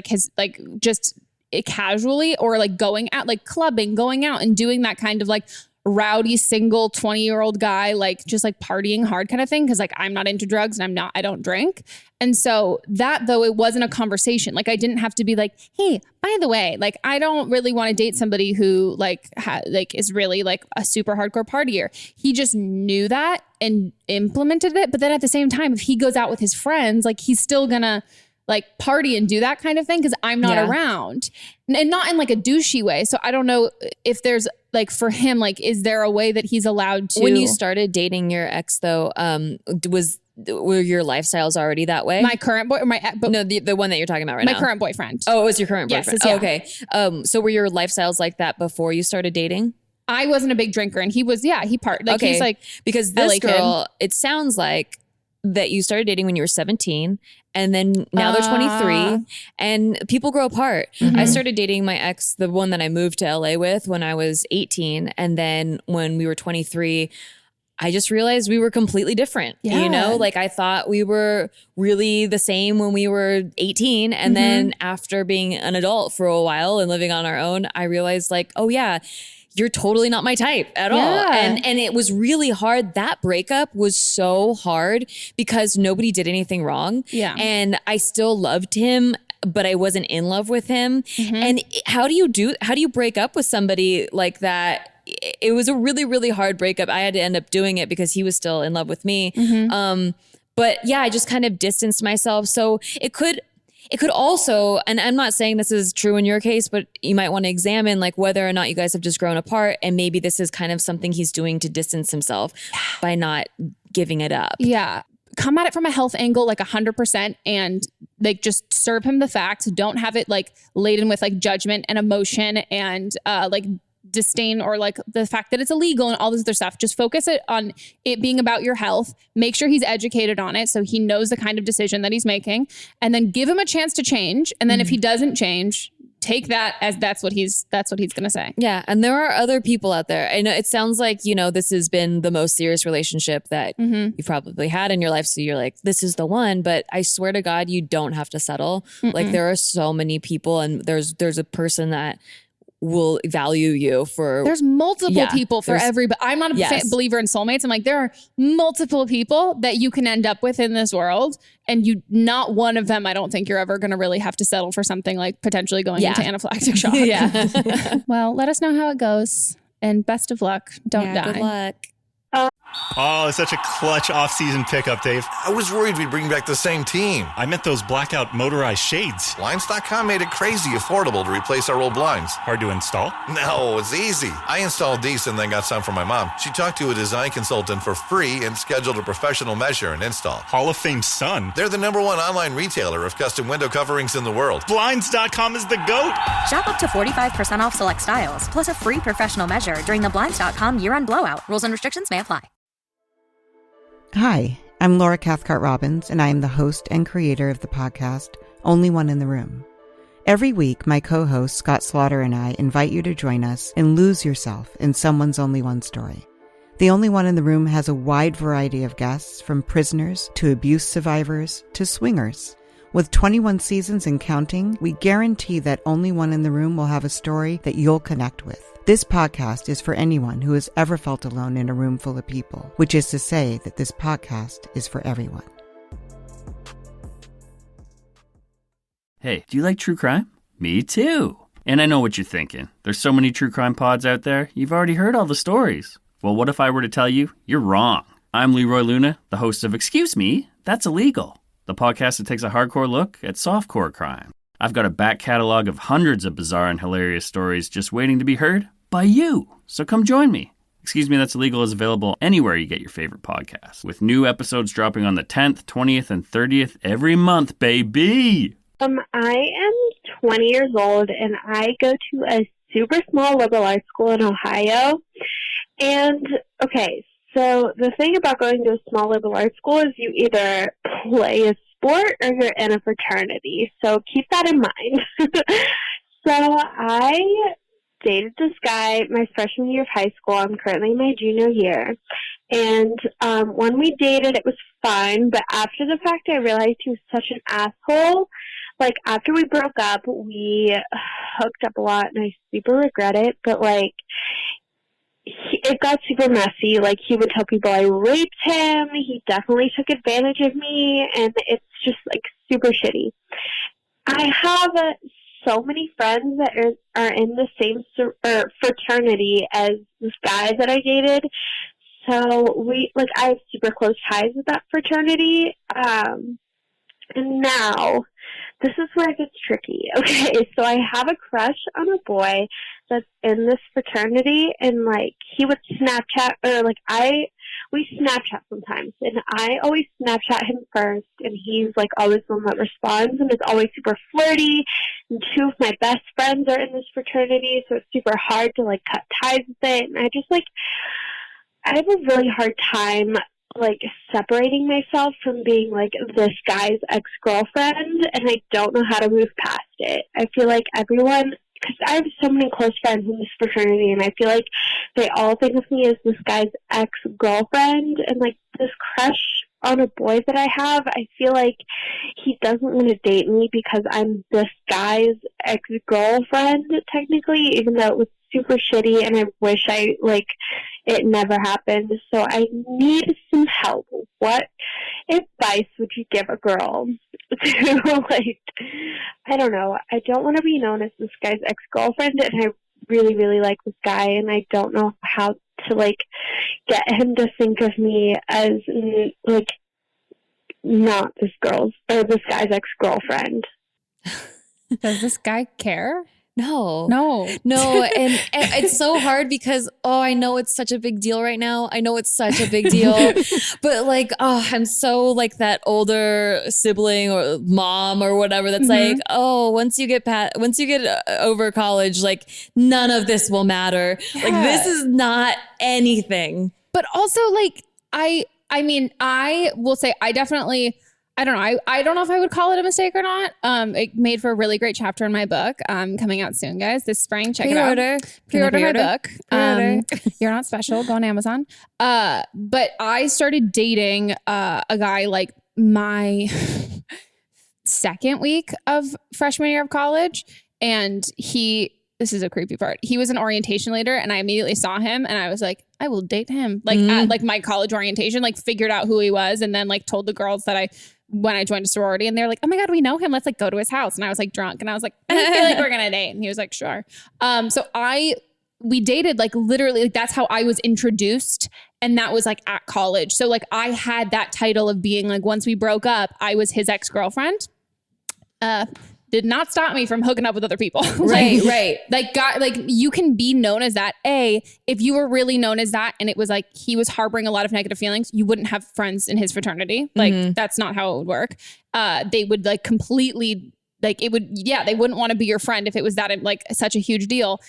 just casually, or like going out, like clubbing, going out and doing that kind of like rowdy single 20-year-old guy, like just like partying hard kind of thing. Cause like I'm not into drugs and I don't drink. And so that though, it wasn't a conversation. Like I didn't have to be like, hey, by the way, like I don't really want to date somebody who like is really like a super hardcore partier. He just knew that and implemented it. But then at the same time, if he goes out with his friends, like he's still gonna like party and do that kind of thing because I'm not around, and not in like a douchey way. So I don't know if there's like for him, like, is there a way that he's allowed to? When you started dating your ex though, was were your lifestyles already that way? My current boy, no, the one that you're talking about right now. My current boyfriend. Oh, it was your current boyfriend. Yes, yeah. Okay. So were your lifestyles like that before you started dating? I wasn't a big drinker, and he was. Yeah, he he's like, because this girl, it sounds like that you started dating when you were 17, and then now they're 23, and people grow apart. Mm-hmm. I started dating my ex, the one that I moved to LA with, when I was 18, and then when we were 23, I just realized we were completely different. Yeah. You know, like I thought we were really the same when we were 18. And then after being an adult for a while and living on our own, I realized like, oh yeah, you're totally not my type at all. And it was really hard. That breakup was so hard because nobody did anything wrong. Yeah. And I still loved him, but I wasn't in love with him. And how do you break up with somebody like that? It was a really, really hard breakup. I had to end up doing it because he was still in love with me. But yeah, I just kind of distanced myself. So it could also, and I'm not saying this is true in your case, but you might want to examine like whether or not you guys have just grown apart, and maybe this is kind of something he's doing to distance himself by not giving it up. Yeah. Come at it from a health angle, like 100%, and like just serve him the facts. Don't have it like laden with like judgment and emotion and like disdain or like the fact that it's illegal and all this other stuff. Just focus it on it being about your health. Make sure he's educated on it so he knows the kind of decision that he's making, and then give him a chance to change. And then if he doesn't change, take that as that's what he's going to say. Yeah. And there are other people out there. I know it sounds like, you know, this has been the most serious relationship that you've probably had in your life. So you're like, this is the one, but I swear to God, you don't have to settle. Like there are so many people, and there's a person that will value you for. There's multiple people for everybody. I'm not a believer in soulmates. I'm like, there are multiple people that you can end up with in this world, and not one of them, I don't think you're ever going to really have to settle for something like potentially going into anaphylactic shock. Well, let us know how it goes, and best of luck. Don't die. Good luck. Oh, it's such a clutch off-season pickup, Dave. I was worried we'd bring back the same team. I meant those blackout motorized shades. Blinds.com made it crazy affordable to replace our old blinds. Hard to install? No, it's easy. I installed these and then got some for my mom. She talked to a design consultant for free and scheduled a professional measure and install. Hall of Fame son. They're the #1 online retailer of custom window coverings in the world. Blinds.com is the GOAT. Shop up to 45% off select styles, plus a free professional measure during the Blinds.com year-end blowout. Rules and restrictions may apply. Hi, I'm Laura Cathcart-Robbins, and I am the host and creator of the podcast, Only One in the Room. Every week, my co-host Scott Slaughter and I invite you to join us and lose yourself in someone's only one story. The Only One in the Room has a wide variety of guests, from prisoners to abuse survivors to swingers. With 21 seasons and counting, we guarantee that Only One in the Room will have a story that you'll connect with. This podcast is for anyone who has ever felt alone in a room full of people, which is to say that this podcast is for everyone. Hey, do you like true crime? Me too. And I know what you're thinking. There's so many true crime pods out there, you've already heard all the stories. Well, what if I were to tell you you're wrong? I'm Leroy Luna, the host of Excuse Me, That's Illegal, the podcast that takes a hardcore look at softcore crime. I've got a back catalog of hundreds of bizarre and hilarious stories just waiting to be heard by you. So come join me. Excuse Me, That's Illegal is available anywhere you get your favorite podcasts, with new episodes dropping on the 10th, 20th, and 30th every month, baby. I am 20 years old, and I go to a super small liberal arts school in Ohio. And, okay, so the thing about going to a small liberal arts school is you either play a sport or you're in a fraternity. So keep that in mind. So I dated this guy my freshman year of high school. I'm currently in my junior year. And when we dated, it was fine. But after the fact, I realized he was such an asshole. Like, after we broke up, we hooked up a lot, and I super regret it. But, like, it got super messy. Like, he would tell people I raped him. He definitely took advantage of me, and it's just, like, super shitty. I have so many friends that are in the same fraternity as this guy that I dated. So I have super close ties with that fraternity. And now, this is where it gets tricky. Okay, so I have a crush on a boy that's in this fraternity, and, like, he would Snapchat, or, like, we Snapchat sometimes, and I always Snapchat him first, and he's like always the one that responds and is always super flirty. And two of my best friends are in this fraternity, so it's super hard to like cut ties with it. And I have a really hard time like separating myself from being like this guy's ex-girlfriend, and I don't know how to move past it. I feel like everyone, because I have so many close friends in this fraternity, and I feel like they all think of me as this guy's ex-girlfriend, and like this crush on a boy that I have, I feel like he doesn't want to date me because I'm this guy's ex-girlfriend, technically, even though it was super shitty, and I wish it never happened. So I need some help. What advice would you give a girl to, like, I don't know. I don't want to be known as this guy's ex-girlfriend, and I really, really like this guy, and I don't know how to, like, get him to think of me as, like, not this guy's ex-girlfriend. Does this guy care? No. And it's so hard because, I know it's such a big deal right now. I know it's such a big deal, but like, I'm so like that older sibling or mom or whatever that's like, once you get over college, like none of this will matter. Yeah. Like this is not anything. But also like, I mean, I will say I definitely, I don't know. I don't know if I would call it a mistake or not. It made for a really great chapter in my book, coming out soon, guys. This spring, check it out. Pre-order my book. You're Not Special. Go on Amazon. But I started dating a guy like my second week of freshman year of college, and this is a creepy part. He was an orientation leader, and I immediately saw him, and I was like, I will date him. Like at like my college orientation, like figured out who he was, and then like told the girls that when I joined a sorority, and they're like, oh my God, we know him. Let's like go to his house. And I was like drunk, and I was like, I feel like we're gonna date. And he was like, sure. So we dated like literally, like that's how I was introduced. And that was like at college. So like I had that title of being like, once we broke up, I was his ex-girlfriend. Did not stop me from hooking up with other people. Right. Like God, like you can be known as that. If you were really known as that and it was like he was harboring a lot of negative feelings, you wouldn't have friends in his fraternity. Like that's not how it would work. They would like completely like it would, they wouldn't want to be your friend if it was that like such a huge deal.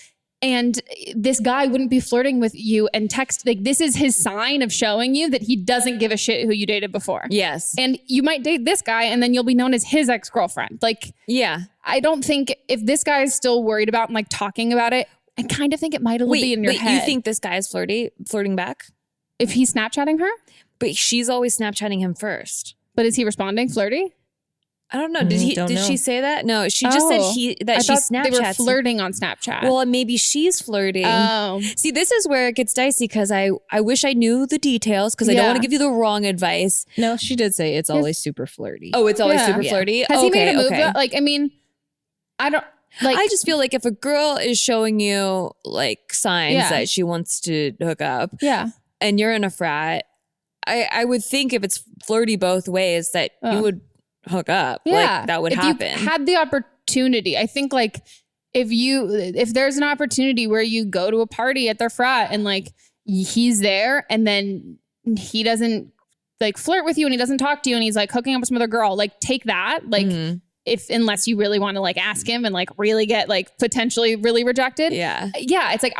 And this guy wouldn't be flirting with you and text. Like this is his sign of showing you that he doesn't give a shit who you dated before. Yes. And you might date this guy and then you'll be known as his ex-girlfriend. Like, yeah, I don't think if this guy is still worried about and like talking about it, I kind of think it might be in your head. You think this guy is flirting back? If he's Snapchatting her? But she's always Snapchatting him first. But is he responding flirty? I don't know. Did she say that? No, she just said she Snapchats. They were flirting on Snapchat. Well, maybe she's flirting. Oh. See, this is where it gets dicey because I wish I knew the details because I don't want to give you the wrong advice. No, she did say it's always super flirty. Oh, it's always super flirty? Has he made a move? Like, I mean, I don't... Like, I just feel like if a girl is showing you like signs that she wants to hook up and you're in a frat, I would think if it's flirty both ways that you would hook up. Like that would happen. If you had the opportunity, I think like if there's an opportunity where you go to a party at their frat and like he's there and then he doesn't like flirt with you and he doesn't talk to you and he's like hooking up with some other girl, like take that. Like unless you really want to like ask him and like really get like potentially really rejected. Yeah. It's like,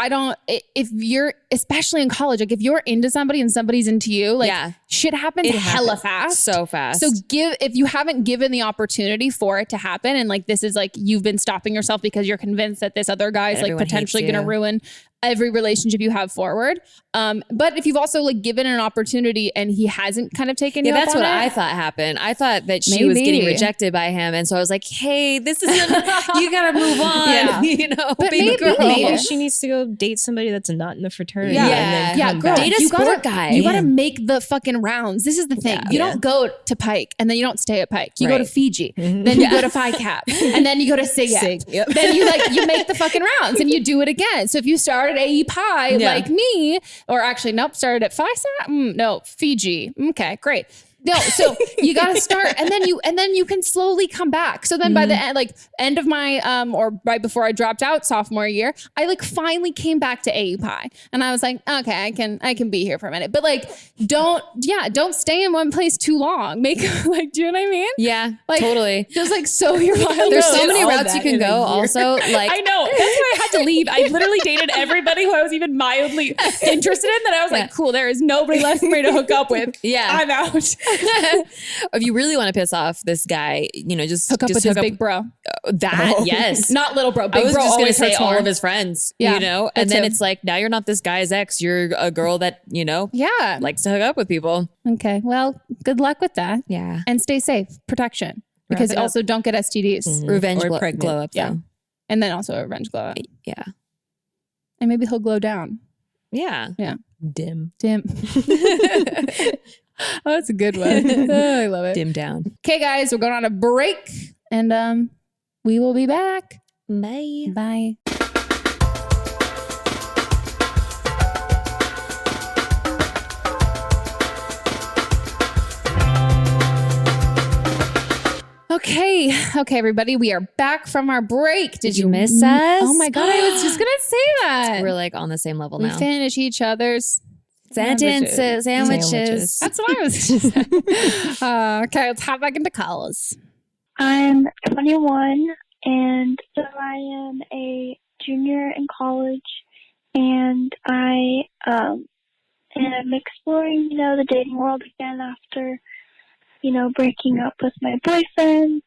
if you're, especially in college, like if you're into somebody and somebody's into you, like shit happens hella fast. So fast. So if you haven't given the opportunity for it to happen and like, this is like, you've been stopping yourself because you're convinced that this other guy is like potentially going to ruin every relationship you have forward. But if you've also like given an opportunity and he hasn't kind of taken you up that's on what it, I thought happened. I thought that she was getting rejected by him. And so I was like, hey, this isn't, you got to move on, you know, but baby girl. Maybe she needs to go date somebody that's not in the fraternity. Girl, date a sport guy. You got to make the fucking rounds. This is the thing. You don't go to Pike and then you don't stay at Pike. You go to Fiji, then you go to Phi Cap, and then you go to SIG. Then you make the fucking rounds and you do it again. So if you start at AE Pi like me, or actually, nope, started at Phi Sat? No, Fiji. Okay, great. No, so you got to start and then you can slowly come back. So then by the end, like end of my, or right before I dropped out sophomore year, I like finally came back to AUPI and I was like, okay, I can be here for a minute, but like, don't stay in one place too long. Make like, do you know what I mean? Yeah, like, totally. Just like sow your wild. There's so many routes you can go. Also, like I know that's why I had to leave. I literally dated everybody who I was even mildly interested in. That I was like, cool. There is nobody left for me to hook up with. Yeah, I'm out. If you really want to piss off this guy, you know, just hook up with his big bro. Yes, not little bro. Big I was bro just gonna say all more. of his friends. You know, and then it's like now you're not this guy's ex. You're a girl that likes to hook up with people. Okay, well, good luck with that. Yeah, and stay safe, protection, because also don't get STDs. Revenge glow up. Yeah, and then also a revenge glow up. Yeah, and maybe he'll glow down. Yeah. Dim. Oh, that's a good one. Oh, I love it. Dim down. Okay, guys, we're going on a break and we will be back. Bye. Bye. Okay, everybody, we are back from our break. Did you miss us? Oh my God, I was just gonna say that. We're like on the same level we now. We finish each other's sandwiches. That's what I was just saying. Okay, let's hop back into calls. I'm 21 and so I am a junior in college and I am exploring, the dating world again after, breaking up with my boyfriend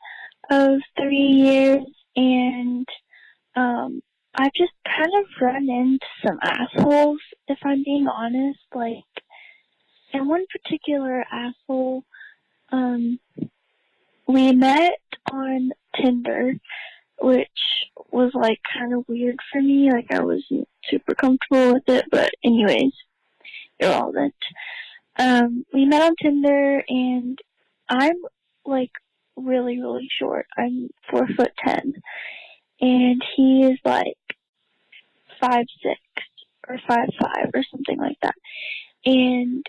of 3 years and I've just kind of run into some assholes, if I'm being honest. Like, and one particular asshole, we met on Tinder, which was like kind of weird for me. Like, I wasn't super comfortable with it, but anyways, irrelevant. We met on Tinder, and I'm like really, really short. I'm 4'10", and he is like 5'6" or 5'5" or something like that. And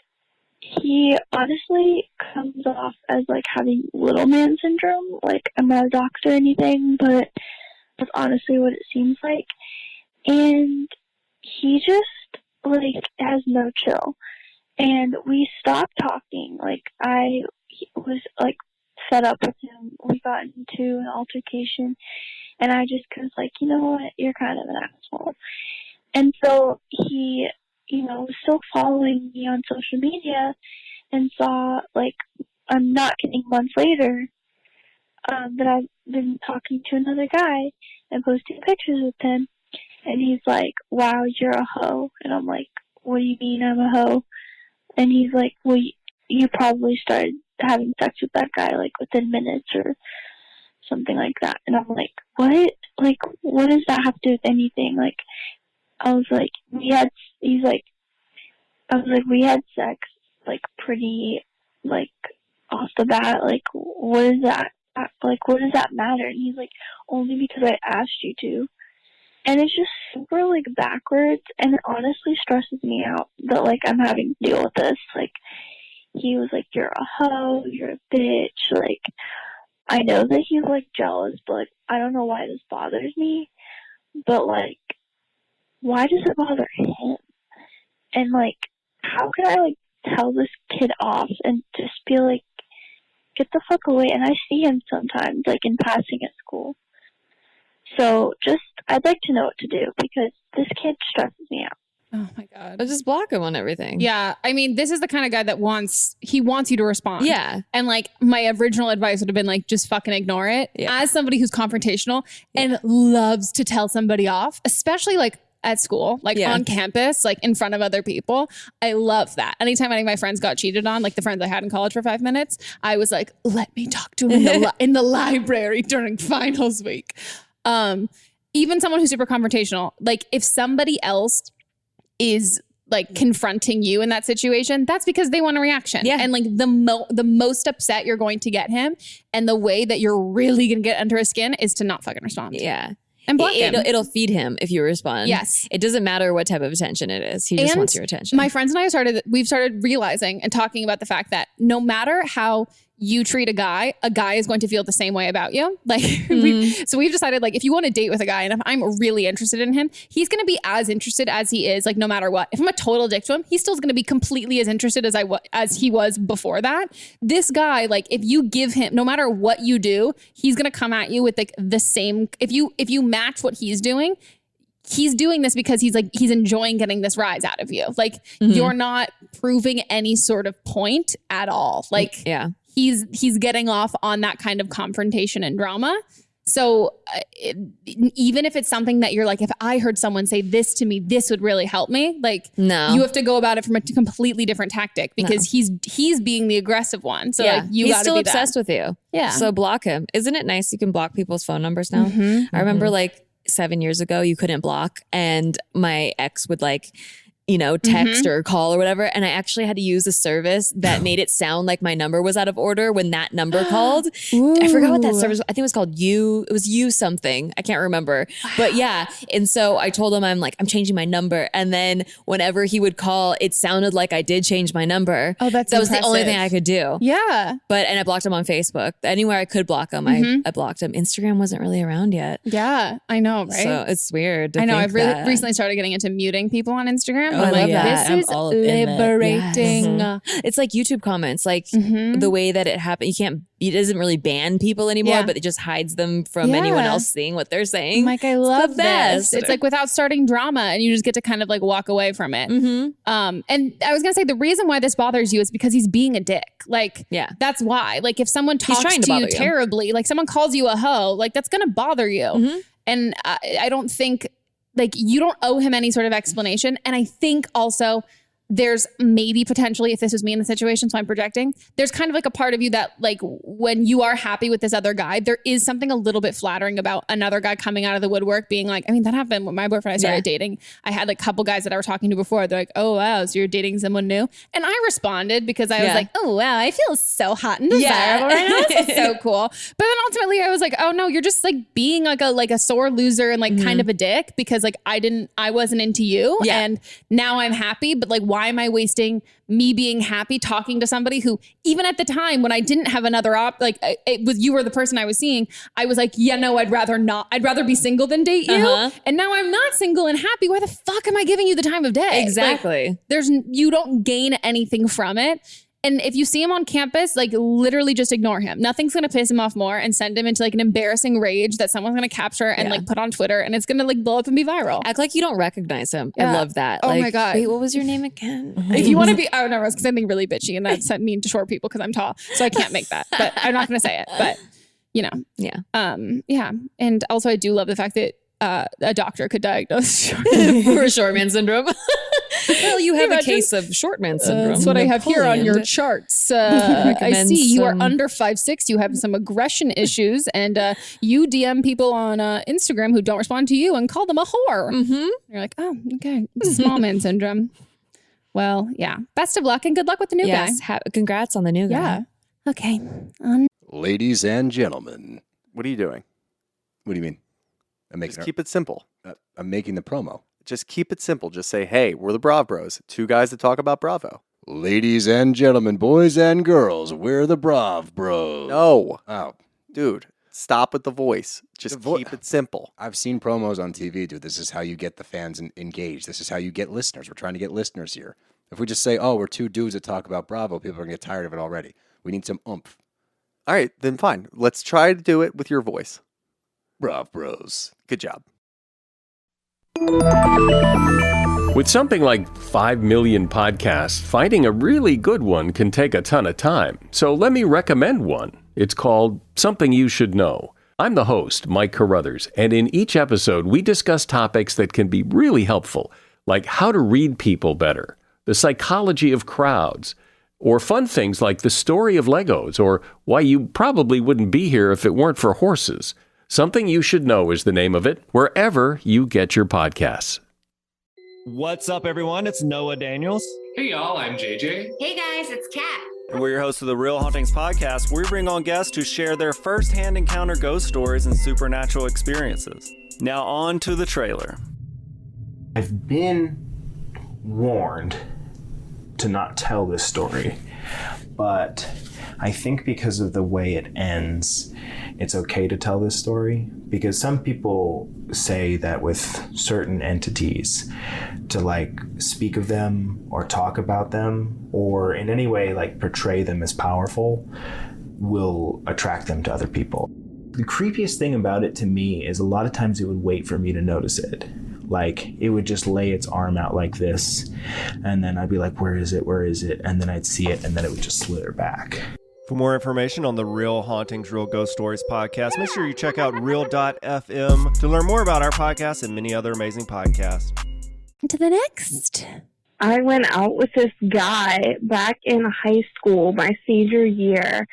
he honestly comes off as like having little man syndrome. Like, I'm not a doctor or anything, but that's honestly what it seems like. And he just like has no chill. And we stopped talking. Like, I was like fed up with him. We got into an altercation, and I just was like, you know what, you're kind of an asshole. And so he, was still following me on social media and saw, like, I'm not kidding, months later, that I've been talking to another guy and posting pictures with him. And he's like, wow, you're a hoe. And I'm like, what do you mean I'm a hoe? And he's like, well, you probably started having sex with that guy, like, within minutes or something like that. And I'm like, what? Like, what does that have to do with anything? Like, I was like, we had sex, like, pretty, like, off the bat. Like, what is that? Like, what does that matter? And he's like, only because I asked you to. And it's just super, like, backwards, and it honestly stresses me out that, like, I'm having to deal with this. Like, he was like, you're a hoe, you're a bitch. Like, I know that he's, like, jealous, but, like, I don't know why this bothers me. But, like, why does it bother him? And, like, how can I, like, tell this kid off and just be like, get the fuck away? And I see him sometimes, like, in passing at school. So I'd like to know what to do because this kid stresses me out. Oh my God. I'll just block him on everything. Yeah. I mean, this is the kind of guy that wants you to respond. Yeah. And like, my original advice would have been like, just fucking ignore it. Yeah. As somebody who's confrontational and loves to tell somebody off, especially like at school, like on campus, like in front of other people. I love that. Anytime any of my friends got cheated on, like the friends I had in college for 5 minutes, I was like, let me talk to him in the library during finals week. Even someone who's super confrontational, like if somebody else is like confronting you in that situation, that's because they want a reaction. Yeah. And like the most upset you're going to get him and the way that you're really going to get under his skin is to not fucking respond. Yeah. And block him. It'll feed him if you respond. Yes. It doesn't matter what type of attention it is. He just wants your attention. My friends and I we've started realizing and talking about the fact that no matter how you treat a guy is going to feel the same way about you. Like, we've decided, like, if you want to date with a guy and if I'm really interested in him, he's going to be as interested as he is, like, no matter what. If I'm a total dick to him, he's still going to be completely as interested as he was before that. This guy, like, if you give him, no matter what you do, he's going to come at you with like the same, if you match what he's doing this because he's enjoying getting this rise out of you. Like, you're not proving any sort of point at all. Like, yeah. He's getting off on that kind of confrontation and drama. So even if it's something that you're like, if I heard someone say this to me, this would really help me. Like, no, you have to go about it from a completely different tactic because he's being the aggressive one. So like, he's still obsessed with you. Yeah. So block him. Isn't it nice you can block people's phone numbers now? I remember like 7 years ago, you couldn't block, and my ex would like, text or call or whatever. And I actually had to use a service that made it sound like my number was out of order when that number called. I forgot what that service was. I think it was called it was You something. I can't remember. But yeah. And so I told him, I'm changing my number. And then whenever he would call, it sounded like I did change my number. Oh, that was the only thing I could do. Yeah. And I blocked him on Facebook. Anywhere I could block him, I blocked him. Instagram wasn't really around yet. Yeah, I know, right? So it's weird. I know. I've recently started getting into muting people on Instagram. Oh, I'm like, that. this is liberating. Yes. It's like YouTube comments, like the way that it happened. It doesn't really ban people anymore, but it just hides them from anyone else seeing what they're saying. I'm like, I love this. It's like without starting drama, and you just get to kind of like walk away from it. And I was gonna say the reason why this bothers you is because he's being a dick. Like, that's why. Like, if someone talks to you terribly, like someone calls you a hoe, like that's gonna bother you. And I don't think. Like, you don't owe him any sort of explanation. And I think also there's maybe potentially, if this was me in the situation, so I'm projecting, there's kind of like a part of you that like when you are happy with this other guy, there is something a little bit flattering about another guy coming out of the woodwork being like, I mean, that happened when my boyfriend and I started dating. I had like a couple guys that I were talking to before. They're like, oh, wow, so you're dating someone new? And I responded because I was like, oh, wow, I feel so hot and desirable right now. This is so cool. But then ultimately I was like, oh no, you're just like being like a sore loser and like kind of a dick because like I wasn't into you. And now I'm happy, but like, why am I wasting me being happy talking to somebody who, even at the time when I didn't have another you were the person I was seeing, I was like, yeah, no, I'd rather not. I'd rather be single than date you. And now I'm not single and happy. Why the fuck am I giving you the time of day? Exactly. Like, you don't gain anything from it. And if you see him on campus, like literally just ignore him. Nothing's going to piss him off more and send him into like an embarrassing rage that someone's going to capture and like put on Twitter, and it's going to like blow up and be viral. Act like you don't recognize him. I love that. Oh like, my God. Wait, what was your name again? If you want to be, I was going to say something really bitchy, and that's mean to short people because I'm tall. So I can't make that, but I'm not going to say it, but Yeah. And also I do love the fact that a doctor could diagnose for short man syndrome. Well, you have a case of short man syndrome. That's what I have here on your charts. I see you are under 5'6". You have some aggression issues, and you DM people on Instagram who don't respond to you and call them a whore. You're like, oh, okay, it's small man syndrome. Well, yeah. Best of luck and good luck with the new guy. Congrats on the new guy. Yeah. Okay. Ladies and gentlemen. What are you doing? What do you mean? Just keep it simple. I'm making the promo. Just keep it simple. Just say, hey, we're the Brav Bros. Two guys that talk about Bravo. Ladies and gentlemen, boys and girls, we're the Brav Bros. No. Oh. Dude, stop with the voice. Just keep it simple. I've seen promos on TV, dude. This is how you get the fans engaged. This is how you get listeners. We're trying to get listeners here. If we just say, oh, we're two dudes that talk about Bravo, people are going to get tired of it already. We need some oomph. All right, then fine. Let's try to do it with your voice. Brav Bros. Good job. With something like 5 million podcasts, finding a really good one can take a ton of time. So let me recommend one. It's called Something You Should Know. I'm the host, Mike Carruthers, and in each episode, we discuss topics that can be really helpful, like how to read people better, the psychology of crowds, or fun things like the story of Legos, or why you probably wouldn't be here if it weren't for horses. Something You Should Know is the name of it, wherever you get your podcasts. What's up, everyone? It's Noah Daniels. Hey, y'all. I'm JJ. Hey, guys. It's Kat. And we're your hosts of the Real Hauntings podcast. We bring on guests to share their first-hand encounter ghost stories and supernatural experiences. Now on to the trailer. I've been warned to not tell this story, but I think because of the way it ends, it's okay to tell this story, because some people say that with certain entities, to like speak of them or talk about them or in any way like portray them as powerful will attract them to other people. The creepiest thing about it to me is a lot of times it would wait for me to notice it. Like it would just lay its arm out like this, and then I'd be like, where is it? Where is it? And then I'd see it, and then it would just slither back. For more information on the Real Hauntings, Real Ghost Stories podcast, make sure you check out real.fm to learn more about our podcast and many other amazing podcasts. To the next. I went out with this guy back in high school, my senior year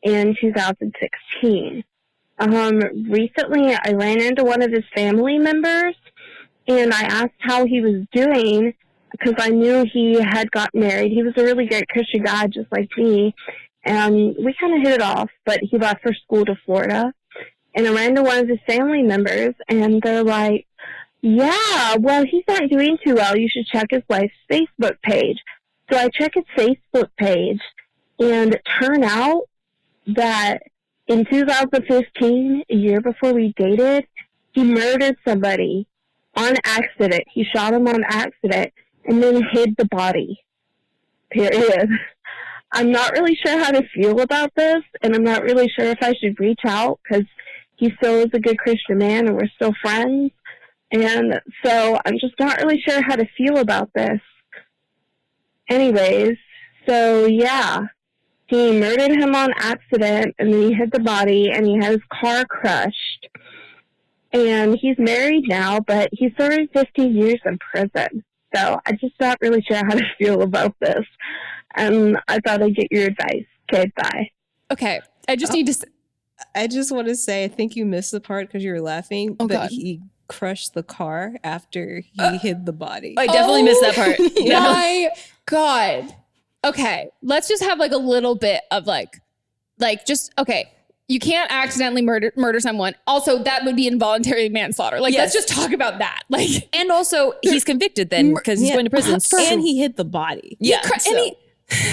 in 2016. Recently, I ran into one of his family members, and I asked how he was doing because I knew he had got married. He was a really great Christian guy, just like me. And we kind of hit it off, but he left for school to Florida. And I ran to one of his family members, and they're like, yeah, well, he's not doing too well. You should check his wife's Facebook page. So I check his Facebook page, and it turned out that in 2015, a year before we dated, he murdered somebody on accident. He shot him on accident and then hid the body. Period. I'm not really sure how to feel about this, and I'm not really sure if I should reach out because he still is a good Christian man and we're still friends. And so I'm just not really sure how to feel about this. Anyways, so yeah, he murdered him on accident and then he hid the body and he had his car crushed. And he's married now, but he's serving 15 years in prison. So I'm just not really sure how to feel about this. And I thought I'd get your advice. Okay, bye. Okay, I just need to... I just want to say, I think you missed the part because you were laughing, but God. He crushed the car after he hid the body. I definitely missed that part. Yeah. My God. Okay, let's just have like a little bit of like just, okay. You can't accidentally murder someone. Also, that would be involuntary manslaughter. Like, let's just talk about that. Like, and also he's convicted then because he's going to prison. And he hid the body. Yeah.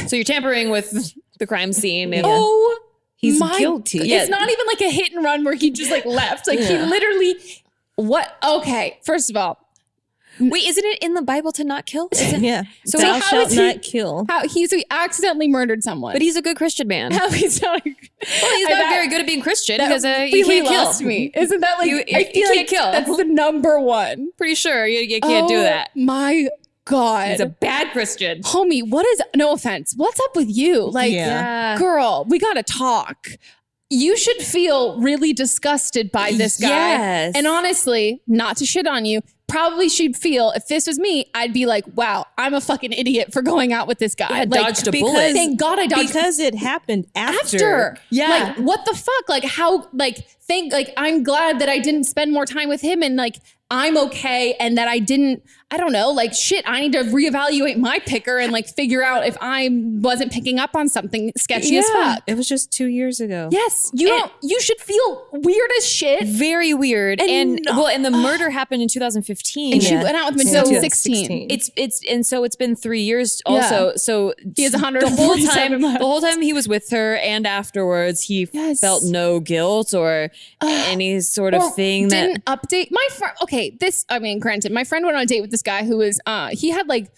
So you're tampering with the crime scene. And he's guilty. It's not even like a hit and run where he just like left. Like he literally, okay. First of all, wait, isn't it in the Bible to not kill? Yeah. So thou shalt not kill. How he accidentally murdered someone. But he's a good Christian man. How he's not? Well, he's not very good at being Christian because you really can't lost kill. Me. Isn't that like you can't kill? That's the number one. Pretty sure you can't do that. My God. He's a bad Christian. Homie, what is, no offense, what's up with you? Like, girl, we gotta talk. You should feel really disgusted by this guy. Yes. And honestly, not to shit on you, probably she'd feel, if this was me, I'd be like, wow, I'm a fucking idiot for going out with this guy. Yeah, like, dodged a bullet. Thank God I dodged. Because it happened after. Yeah. Like, what the fuck? Like, how, like, I'm glad that I didn't spend more time with him and like, I'm okay. And that I didn't, I don't know, like shit, I need to reevaluate my picker and like figure out if I wasn't picking up on something sketchy as fuck. It was just 2 years ago. Yes. You should feel weird as shit. Very weird. And the murder happened in 2015. And she went out with him in 2016. It's been 3 years also. So he has 147 the whole time he was with her and afterwards he felt no guilt or any sort of thing didn't update my friend. Okay, granted, my friend went on a date with this guy who was, he had like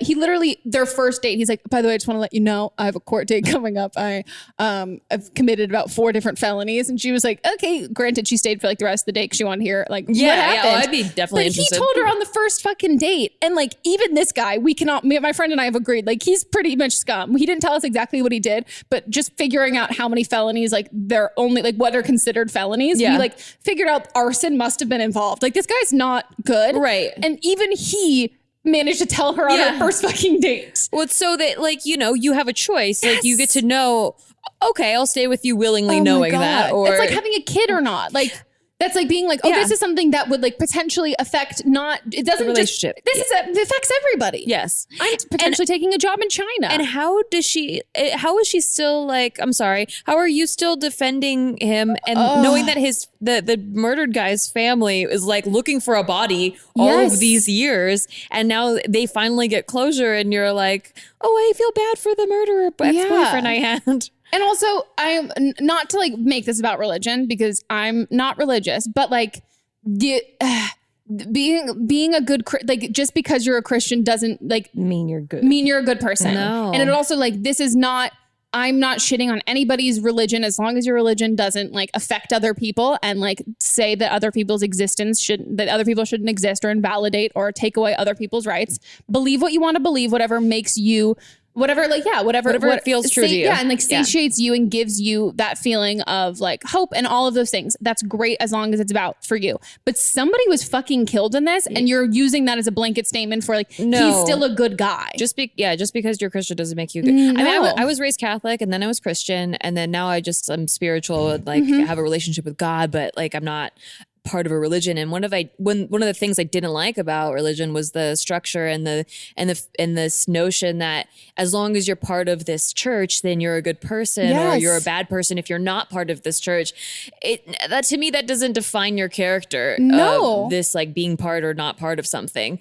he literally, their first date, he's like, by the way, I just want to let you know, I have a court date coming up. I've committed about 4 different felonies. And she was like, okay, granted, she stayed for like the rest of the day because she wanted to hear like, what happened. I'd be definitely interested. He told her on the first fucking date. And like, even this guy, my friend and I have agreed, like he's pretty much scum. He didn't tell us exactly what he did, but just figuring out how many felonies, like they're only like what are considered felonies. We like figured out arson must have been involved. Like this guy's not good. Right. And even he managed to tell her on her first fucking date. Well, it's so that like, you have a choice. Like you get to know, okay, I'll stay with you willingly knowing that. Or it's like having a kid or not. Like That's like being like, oh, this is something that would like potentially affect it doesn't the relationship. It affects everybody. Yes. I'm potentially taking a job in China. And how is she still like, I'm sorry, how are you still defending him and knowing that the murdered guy's family is like looking for a body all of these years, and now they finally get closure, and you're like, oh, I feel bad for the murderer ex-boyfriend I had. And also, I'm not to like make this about religion because I'm not religious, but like being a good, like just because you're a Christian doesn't like mean you're good. Mean you're a good person. No. And it also like I'm not shitting on anybody's religion as long as your religion doesn't like affect other people and like say that other people's existence that other people shouldn't exist or invalidate or take away other people's rights. Believe what you want to believe, whatever makes you. Whatever it feels true to you. Yeah, and like satiates you and gives you that feeling of like hope and all of those things. That's great as long as it's about for you. But somebody was fucking killed in this, and you're using that as a blanket statement for like he's still a good guy. Just because you're Christian doesn't make you good. No. I mean, I was raised Catholic, and then I was Christian, and then now I'm spiritual, and like have a relationship with God, but like I'm not part of a religion. And one of the things I didn't like about religion was the structure and this notion that as long as you're part of this church, then you're a good person or you're a bad person if you're not part of this church. That to me, that doesn't define your character. No. This like being part or not part of something.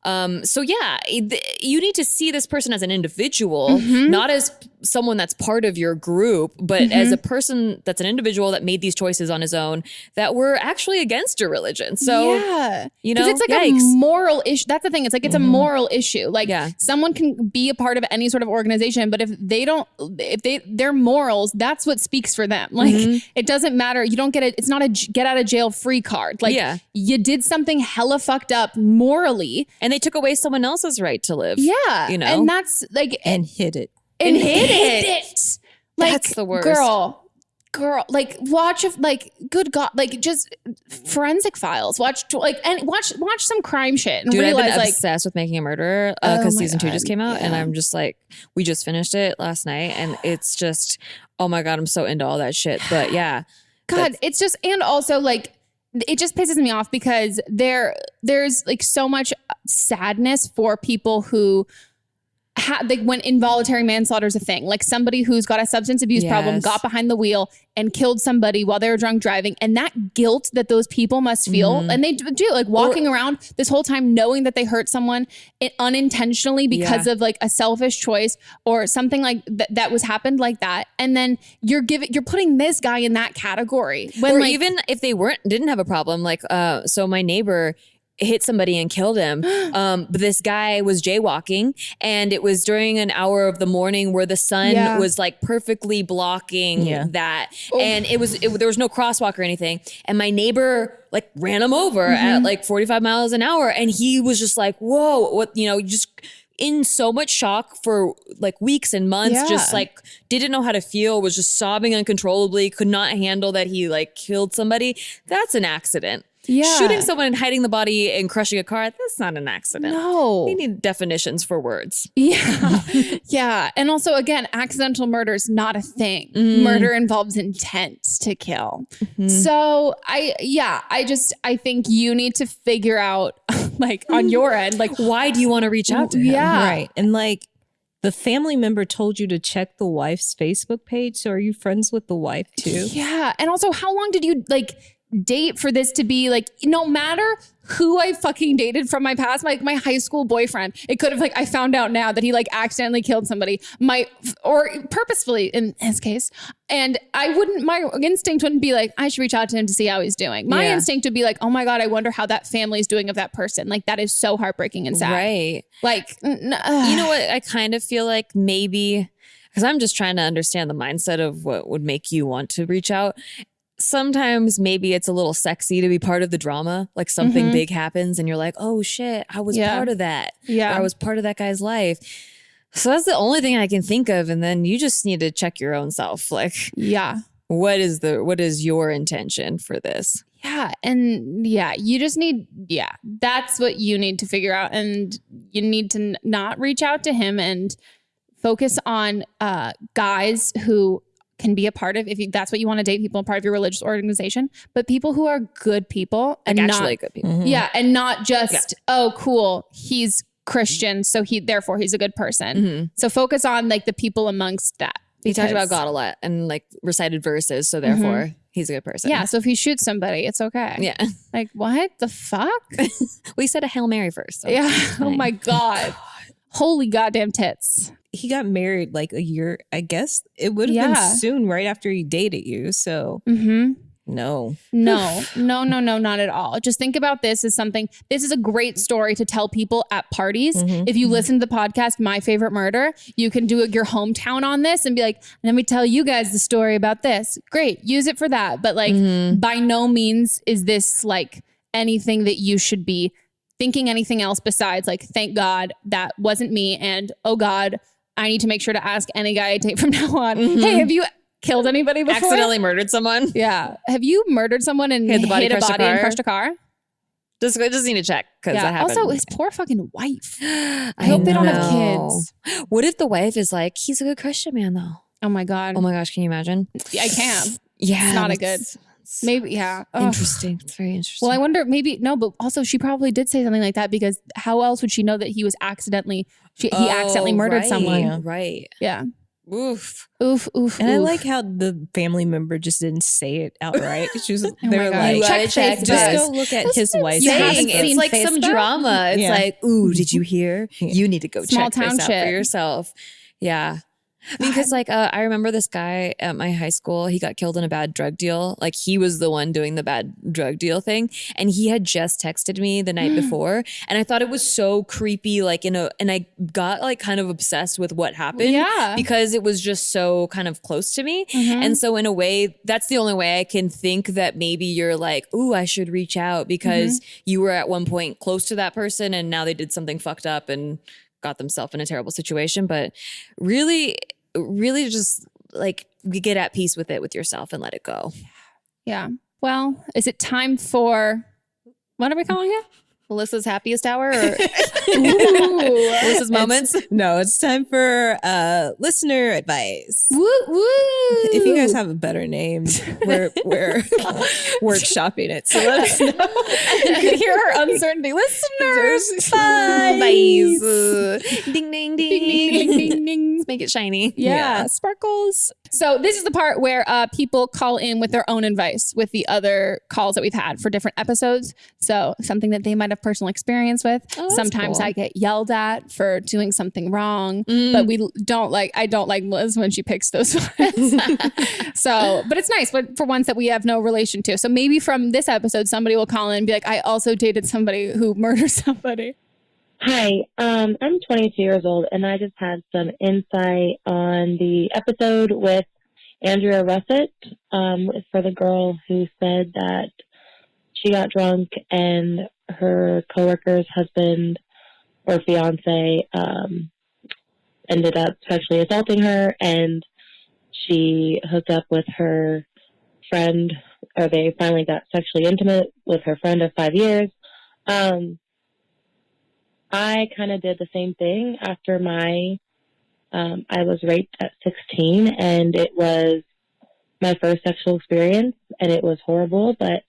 So yeah, you need to see this person as an individual, not as someone that's part of your group, but as a person that's an individual that made these choices on his own that were actually against your religion. So, you know, because it's like a moral issue. That's the thing. It's like, it's a moral issue. Like someone can be a part of any sort of organization, but if their morals, that's what speaks for them. Like it doesn't matter. You don't it's not a get out of jail free card. Like you did something hella fucked up morally. And they took away someone else's right to live. Yeah. You know, and that's like, and hid it. And hid it. Like, that's the worst. Girl, like watch good God, like just Forensic Files. Watch some crime shit and dude, realize I've been like obsessed with Making a Murderer because season 2 just came out, and I'm just like, we just finished it last night, and it's just, oh my God, I'm so into all that shit. But yeah, God, it's just, and also like, it just pisses me off because there's like so much sadness for people who like when involuntary manslaughter is a thing, like somebody who's got a substance abuse problem got behind the wheel and killed somebody while they were drunk driving, and that guilt that those people must feel, and they do, like walking around this whole time knowing that they hurt someone unintentionally because of like a selfish choice or something like that was happened like that, and then you're putting this guy in that category when, or like, even if they didn't have a problem, like so my neighbor hit somebody and killed him. But this guy was jaywalking, and it was during an hour of the morning where the sun was like perfectly blocking that. And there was no crosswalk or anything. And my neighbor like ran him over at like 45 miles an hour. And he was just like, whoa, what, you know, just in so much shock for like weeks and months, just like didn't know how to feel, was just sobbing uncontrollably, could not handle that he like killed somebody. That's an accident. Yeah. Shooting someone and hiding the body and crushing a car, that's not an accident. No. We need definitions for words. Yeah. Yeah. And also, again, accidental murder is not a thing. Murder involves intent to kill. So I think you need to figure out like on your end, like, why do you want to reach out to him? Yeah. Right. And like, the family member told you to check the wife's Facebook page. So are you friends with the wife too? Yeah. And also, how long did you like date for this to be like, no matter who I fucking dated from my past, like my high school boyfriend, it could have like, I found out now that he like accidentally killed somebody, or purposefully in his case. And my instinct wouldn't be like, I should reach out to him to see how he's doing. My instinct would be like, oh my God, I wonder how that family's doing of that person. Like that is so heartbreaking and sad. Right. Like, you know what? I kind of feel like maybe, because I'm just trying to understand the mindset of what would make you want to reach out. Sometimes maybe it's a little sexy to be part of the drama, like something big happens and you're like, oh shit, I was part of that. Yeah. Or I was part of that guy's life. So that's the only thing I can think of. And then you just need to check your own self. Like, what is your intention for this? Yeah. And you just need, that's what you need to figure out. And you need to not reach out to him and focus on guys who can be a part of, that's what you want to date, people part of your religious organization, but people who are good people and like not actually good people. Mm-hmm. Yeah. And not just, oh, cool, he's Christian, so therefore he's a good person. Mm-hmm. So focus on like the people amongst that. He talked about God a lot and like recited verses, so therefore he's a good person. Yeah, so if he shoots somebody, it's okay. Yeah. Like, what the fuck? We said a Hail Mary first. So yeah. Oh my God. Holy goddamn tits. He got married like a year, I guess it would have been soon, right after he dated you. So no, not at all. Just think about this as something, this is a great story to tell people at parties. If you listen to the podcast, My Favorite Murder, you can do your hometown on this and be like, let me tell you guys the story about this. Great. Use it for that. But like, by no means is this like anything that you should be thinking anything else besides like, thank God that wasn't me. And oh God, I need to make sure to ask any guy I date from now on, hey, have you killed anybody before? Accidentally murdered someone? Yeah. Have you murdered someone and hit a body and crushed a car? Just need to check because that happened. Also, his poor fucking wife. I hope they don't have kids. What if the wife is like, he's a good Christian man though? Oh my God. Oh my gosh, can you imagine? I can. Yeah. It's not a good. Maybe, yeah. Interesting. It's very interesting. Well, I wonder, but also she probably did say something like that because how else would she know that he was accidentally murdered someone? Right. Yeah. Oof. And I like how the family member just didn't say it outright. She was, they were like, check, just go look at his wife's Facebook. It's like some drama. It's like, ooh, did you hear? You need to go Small check this out town for yourself. Yeah. Because like I remember this guy at my high school, he got killed in a bad drug deal. Like he was the one doing the bad drug deal thing. And he had just texted me the night before. And I thought it was so creepy, like and I got like kind of obsessed with what happened. Yeah. Because it was just so kind of close to me. And so in a way, that's the only way I can think that maybe you're like, ooh, I should reach out because you were at one point close to that person and now they did something fucked up and got themselves in a terrible situation. But really just like get at peace with it with yourself and let it go. Yeah. Well, is it time for, what are we calling it? Melissa's happiest hour or Melissa's moments? No, it's time for listener advice. Woo woo. If you guys have a better name, we're workshopping it. So let us know. You can hear her uncertainty. Listeners, bye. Ding, ding, ding. Ding, ding, ding, ding. Let's make it shiny. Yeah, sparkles. So this is the part where people call in with their own advice with the other calls that we've had for different episodes. So something that they might have personal experience with. Sometimes cool. I get yelled at for doing something wrong, but I don't like Liz when she picks those ones. So, but it's nice, but for ones that we have no relation to. So maybe from this episode, somebody will call in and be like, I also dated somebody who murdered somebody. Hi, I'm 22 years old, and I just had some insight on the episode with Andrea Russett for the girl who said that she got drunk and her coworker's husband or fiance ended up sexually assaulting her, and she hooked up with her friend, or they finally got sexually intimate with her friend of 5 years. I kind of did the same thing after I was raped at 16, and it was my first sexual experience, and it was horrible, but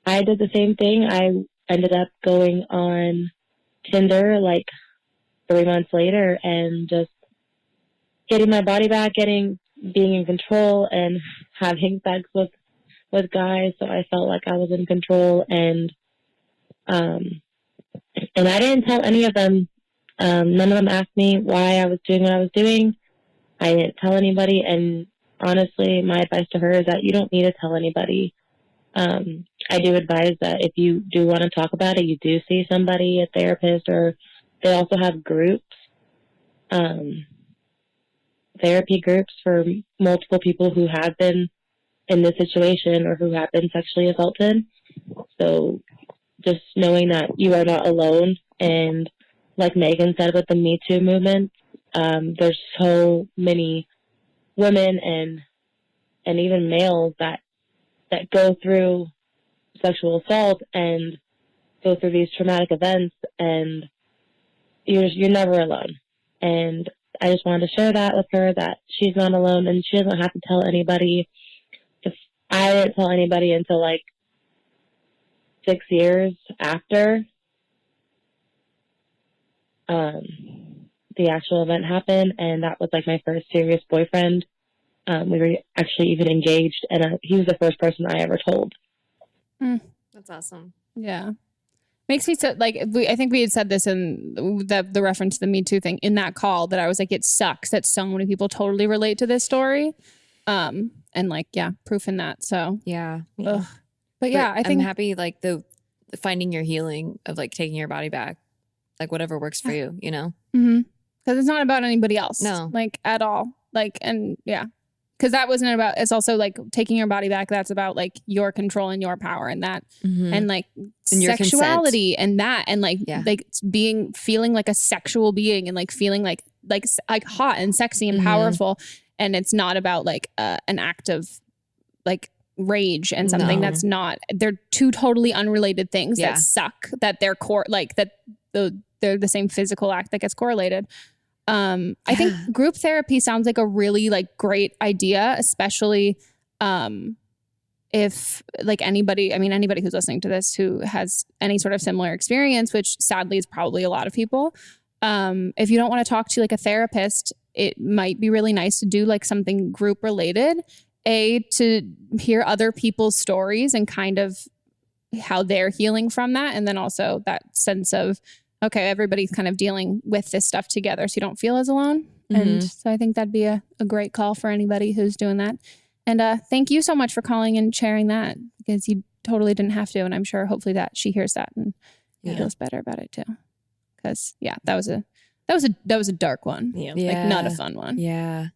I did the same thing. I ended up going on Tinder like 3 months later and just getting my body back, being in control and having sex with guys. So I felt like I was in control, and I didn't tell any of them. None of them asked me why I was doing what I was doing. I didn't tell anybody. And honestly, my advice to her is that you don't need to tell anybody. I do advise that if you do want to talk about it, you do see somebody, a therapist, or they also have groups, therapy groups for multiple people who have been in this situation or who have been sexually assaulted. So just knowing that you are not alone. And like Megan said with the Me Too movement, there's so many women and even males that go through sexual assault and go through these traumatic events, and you're never alone. And just wanted to share that with her, that she's not alone and she doesn't have to tell anybody. If I didn't tell anybody until like 6 years after the actual event happened, and that was like my first serious boyfriend. We were actually even engaged, and he was the first person I ever told. That's awesome. Yeah. Makes me so like, I think we had said this in the reference to the Me Too thing in that call, that I was like, it sucks that so many people totally relate to this story. And like, yeah, proof in that. So yeah. But yeah, I think I'm happy like the finding your healing of like taking your body back, like whatever works for you, you know? Because it's not about anybody else. No. Like at all. Like, and yeah. Because that wasn't about, it's also like taking your body back. That's about like your control and your power and that, and like And your sexuality and that, and like, like feeling like a sexual being and like feeling like hot and sexy and powerful. And it's not about like an act of like rage and something that's not, they're two totally unrelated things that suck, that they're like that they're the same physical act that gets correlated. I think group therapy sounds like a really like great idea, especially if like anybody who's listening to this who has any sort of similar experience, which sadly is probably a lot of people. If you don't want to talk to like a therapist, it might be really nice to do like something group related, to hear other people's stories and kind of how they're healing from that. And then also that sense of, okay, everybody's kind of dealing with this stuff together, so you don't feel as alone. And so I think that'd be a great call for anybody who's doing that. And thank you so much for calling and sharing that, because you totally didn't have to. And I'm sure hopefully that she hears that and feels better about it too. Because that was a dark one. Yeah. Like not a fun one. Yeah.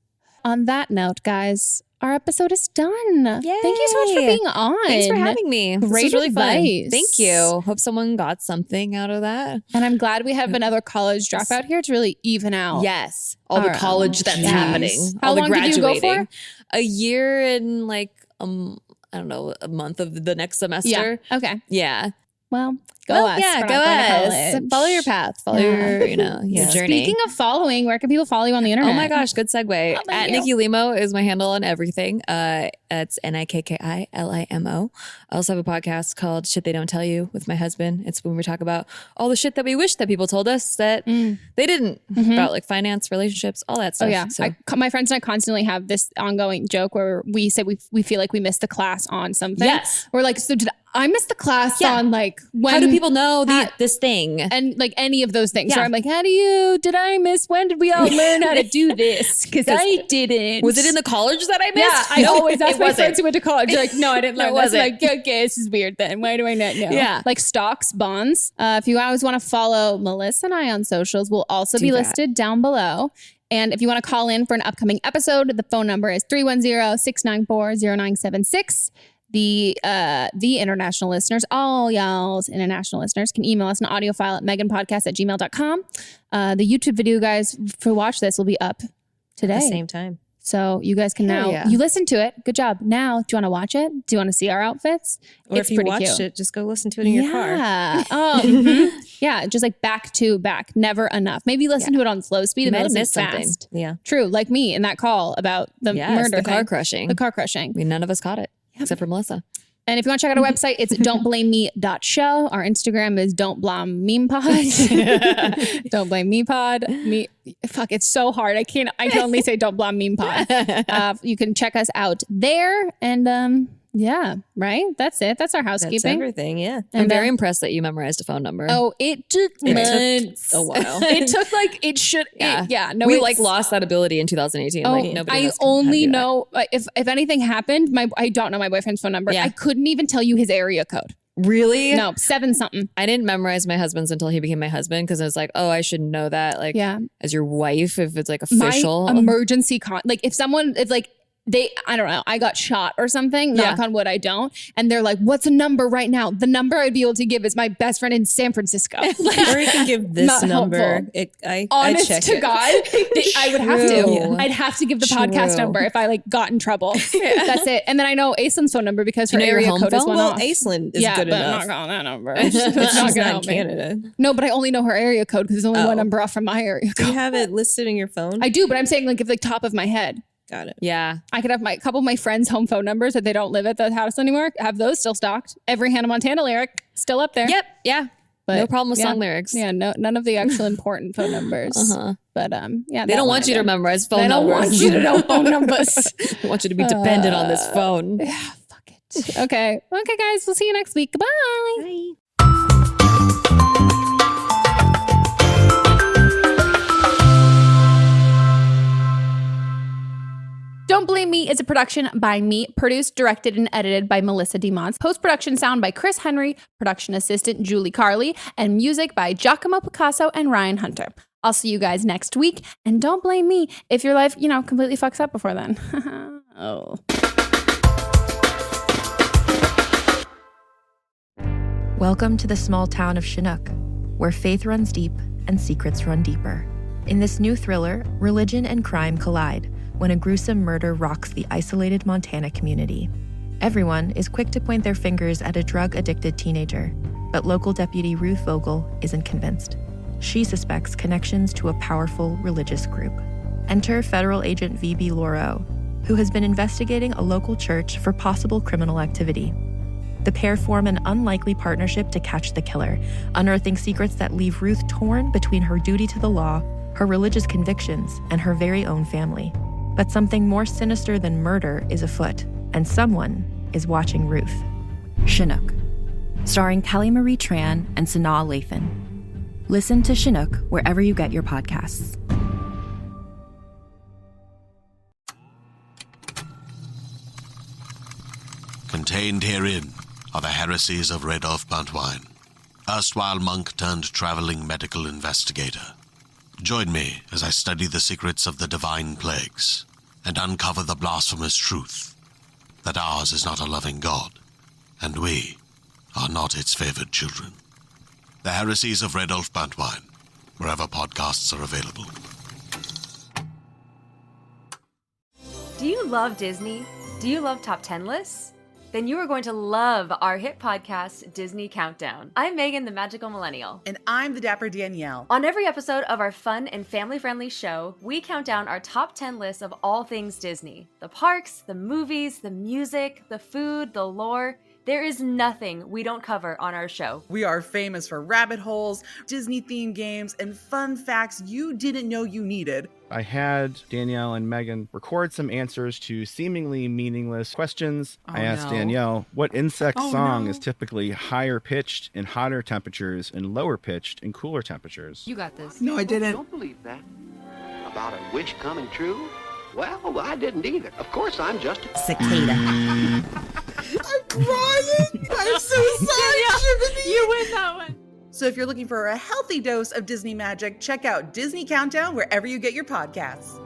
On that note, guys, our episode is done. Yay. Thank you so much for being on. Thanks for having me. Great this was really advice. fun. Thank you. Hope someone got something out of that. And I'm glad we have another college dropout here to really even out. Yes. All the college that's happening. How all the long did you go for? A year and like, I don't know, a month of the next semester. Yeah. Okay. Yeah. Well, go us. Yeah, go us. Follow your path. Follow your, your journey. Speaking of following, where can people follow you on the internet? Oh my gosh, good segue. At Nikki Limo is my handle on everything. It's NIKKILIMO. I also have a podcast called Shit They Don't Tell You with my husband. It's when we talk about all the shit that we wish that people told us that they didn't, about like finance, relationships, all that stuff. Oh yeah. So. My friends and I constantly have this ongoing joke where we say we feel like we missed the class on something. Yes. We're like, so did I miss the class on like when? How do people know this thing? And like any of those things. So I'm like, did I miss? When did we all learn how to do this? Because I didn't. Was it in the college that I missed? Yeah, I always ask my friends who went to college. They're like, no, I didn't learn this. wasn't. Like, okay, this is weird then. Why do I not know? Yeah. Like stocks, bonds. If you always want to follow Melissa and I on socials, we'll also be listed down below. And if you want to call in for an upcoming episode, the phone number is 310-694-0976. The international listeners, all y'all's international listeners, can email us an audio file at meghanpodcast@gmail.com. The YouTube video, guys, for watch this will be up today. At the same time. So you guys can you listen to it. Good job. Now, do you want to watch it? Do you want to see our outfits? Or if you watched it, just go listen to it in your car. Yeah. Oh, yeah. Just like back to back. Never enough. Maybe listen to it on slow speed and listen fast. Something. Yeah. True. Like me in that call about the murder the car crushing. The car crushing. I mean, none of us caught it. Except for Melissa. And if you want to check out our website, it's don'tblameme.show. Our Instagram is don'tblamemepod. Don't blame me pod. Fuck, it's so hard. I can only say don't blame meme pod. You can check us out there. And yeah, right? That's it. That's our housekeeping. That's everything, yeah. I'm very impressed that you memorized a phone number. Oh, it took months. A while. It took like, it should. Yeah. No, we like lost that ability in 2018. Oh, like nobody I only know, if anything happened, I don't know my boyfriend's phone number. Yeah. I couldn't even tell you his area code. Really? No, 7 something. I didn't memorize my husband's until he became my husband, because I was like, oh, I should know that, like, as your wife, if it's like official. My emergency like if someone, it's like, I don't know, I got shot or something, knock on wood, I don't. And they're like, what's a number right now? The number I'd be able to give is my best friend in San Francisco. Like, or you can give this number. Honest check to it. God, I would have to. I'd have to give the podcast number if I like got in trouble. That's it. And then I know Aislin's phone number because her area code is one off. Aislinn is good but enough. I'm not calling that number. She's not not help in Canada. Me. No, but I only know her area code because there's only one number off from my area code. Do you have it listed in your phone? I do, but I'm saying like if like top of my head. Got it. Yeah. I could have a couple of my friends' home phone numbers that they don't live at the house anymore. Have those still stocked. Every Hannah Montana lyric still up there. Yep. Yeah. But, no problem with song lyrics. Yeah. No, none of the actual important phone numbers. But yeah, they don't want you to memorize phone numbers. They don't want you to know phone numbers. They want you to be dependent on this phone. Yeah. Fuck it. Okay, guys. We'll see you next week. Goodbye. Bye. Don't Blame Me is a production by me, produced, directed, and edited by Melissa DeMons. Post-production sound by Chris Henry, production assistant Julie Carley, and music by Giacomo Picasso and Ryan Hunter. I'll see you guys next week, and don't blame me if your life, completely fucks up before then. Oh. Welcome to the small town of Chinook, where faith runs deep and secrets run deeper. In this new thriller, religion and crime collide when a gruesome murder rocks the isolated Montana community. Everyone is quick to point their fingers at a drug-addicted teenager, but local deputy Ruth Vogel isn't convinced. She suspects connections to a powerful religious group. Enter federal agent V.B. Laureau, who has been investigating a local church for possible criminal activity. The pair form an unlikely partnership to catch the killer, unearthing secrets that leave Ruth torn between her duty to the law, her religious convictions, and her very own family. But something more sinister than murder is afoot, and someone is watching Ruth. Chinook, starring Kelly Marie Tran and Sanaa Lathan. Listen to Chinook wherever you get your podcasts. Contained herein are the heresies of Radolf Buntwine, erstwhile monk turned traveling medical investigator. Join me as I study the secrets of the divine plagues and uncover the blasphemous truth that ours is not a loving God, and we are not its favored children. The heresies of Radolf Buntwine, wherever podcasts are available. Do you love Disney? Do you love top 10 lists? Then you are going to love our hit podcast, Disney Countdown. I'm Megan, the Magical Millennial. And I'm the Dapper Danielle. On every episode of our fun and family-friendly show, we count down our top 10 lists of all things Disney. The parks, the movies, the music, the food, the lore. There is nothing we don't cover on our show. We are famous for rabbit holes, Disney-themed games, and fun facts you didn't know you needed. I had Danielle and Megan record some answers to seemingly meaningless questions. I asked Danielle what insect song is typically higher pitched in hotter temperatures and lower pitched in cooler temperatures. You got this. No, I didn't. Don't believe that. About a wish coming true? Well, I didn't either. Of course, I'm just a cicada. I'm crying. I'm so sorry, Jiminy. You win that one. So if you're looking for a healthy dose of Disney magic, check out Disney Countdown wherever you get your podcasts.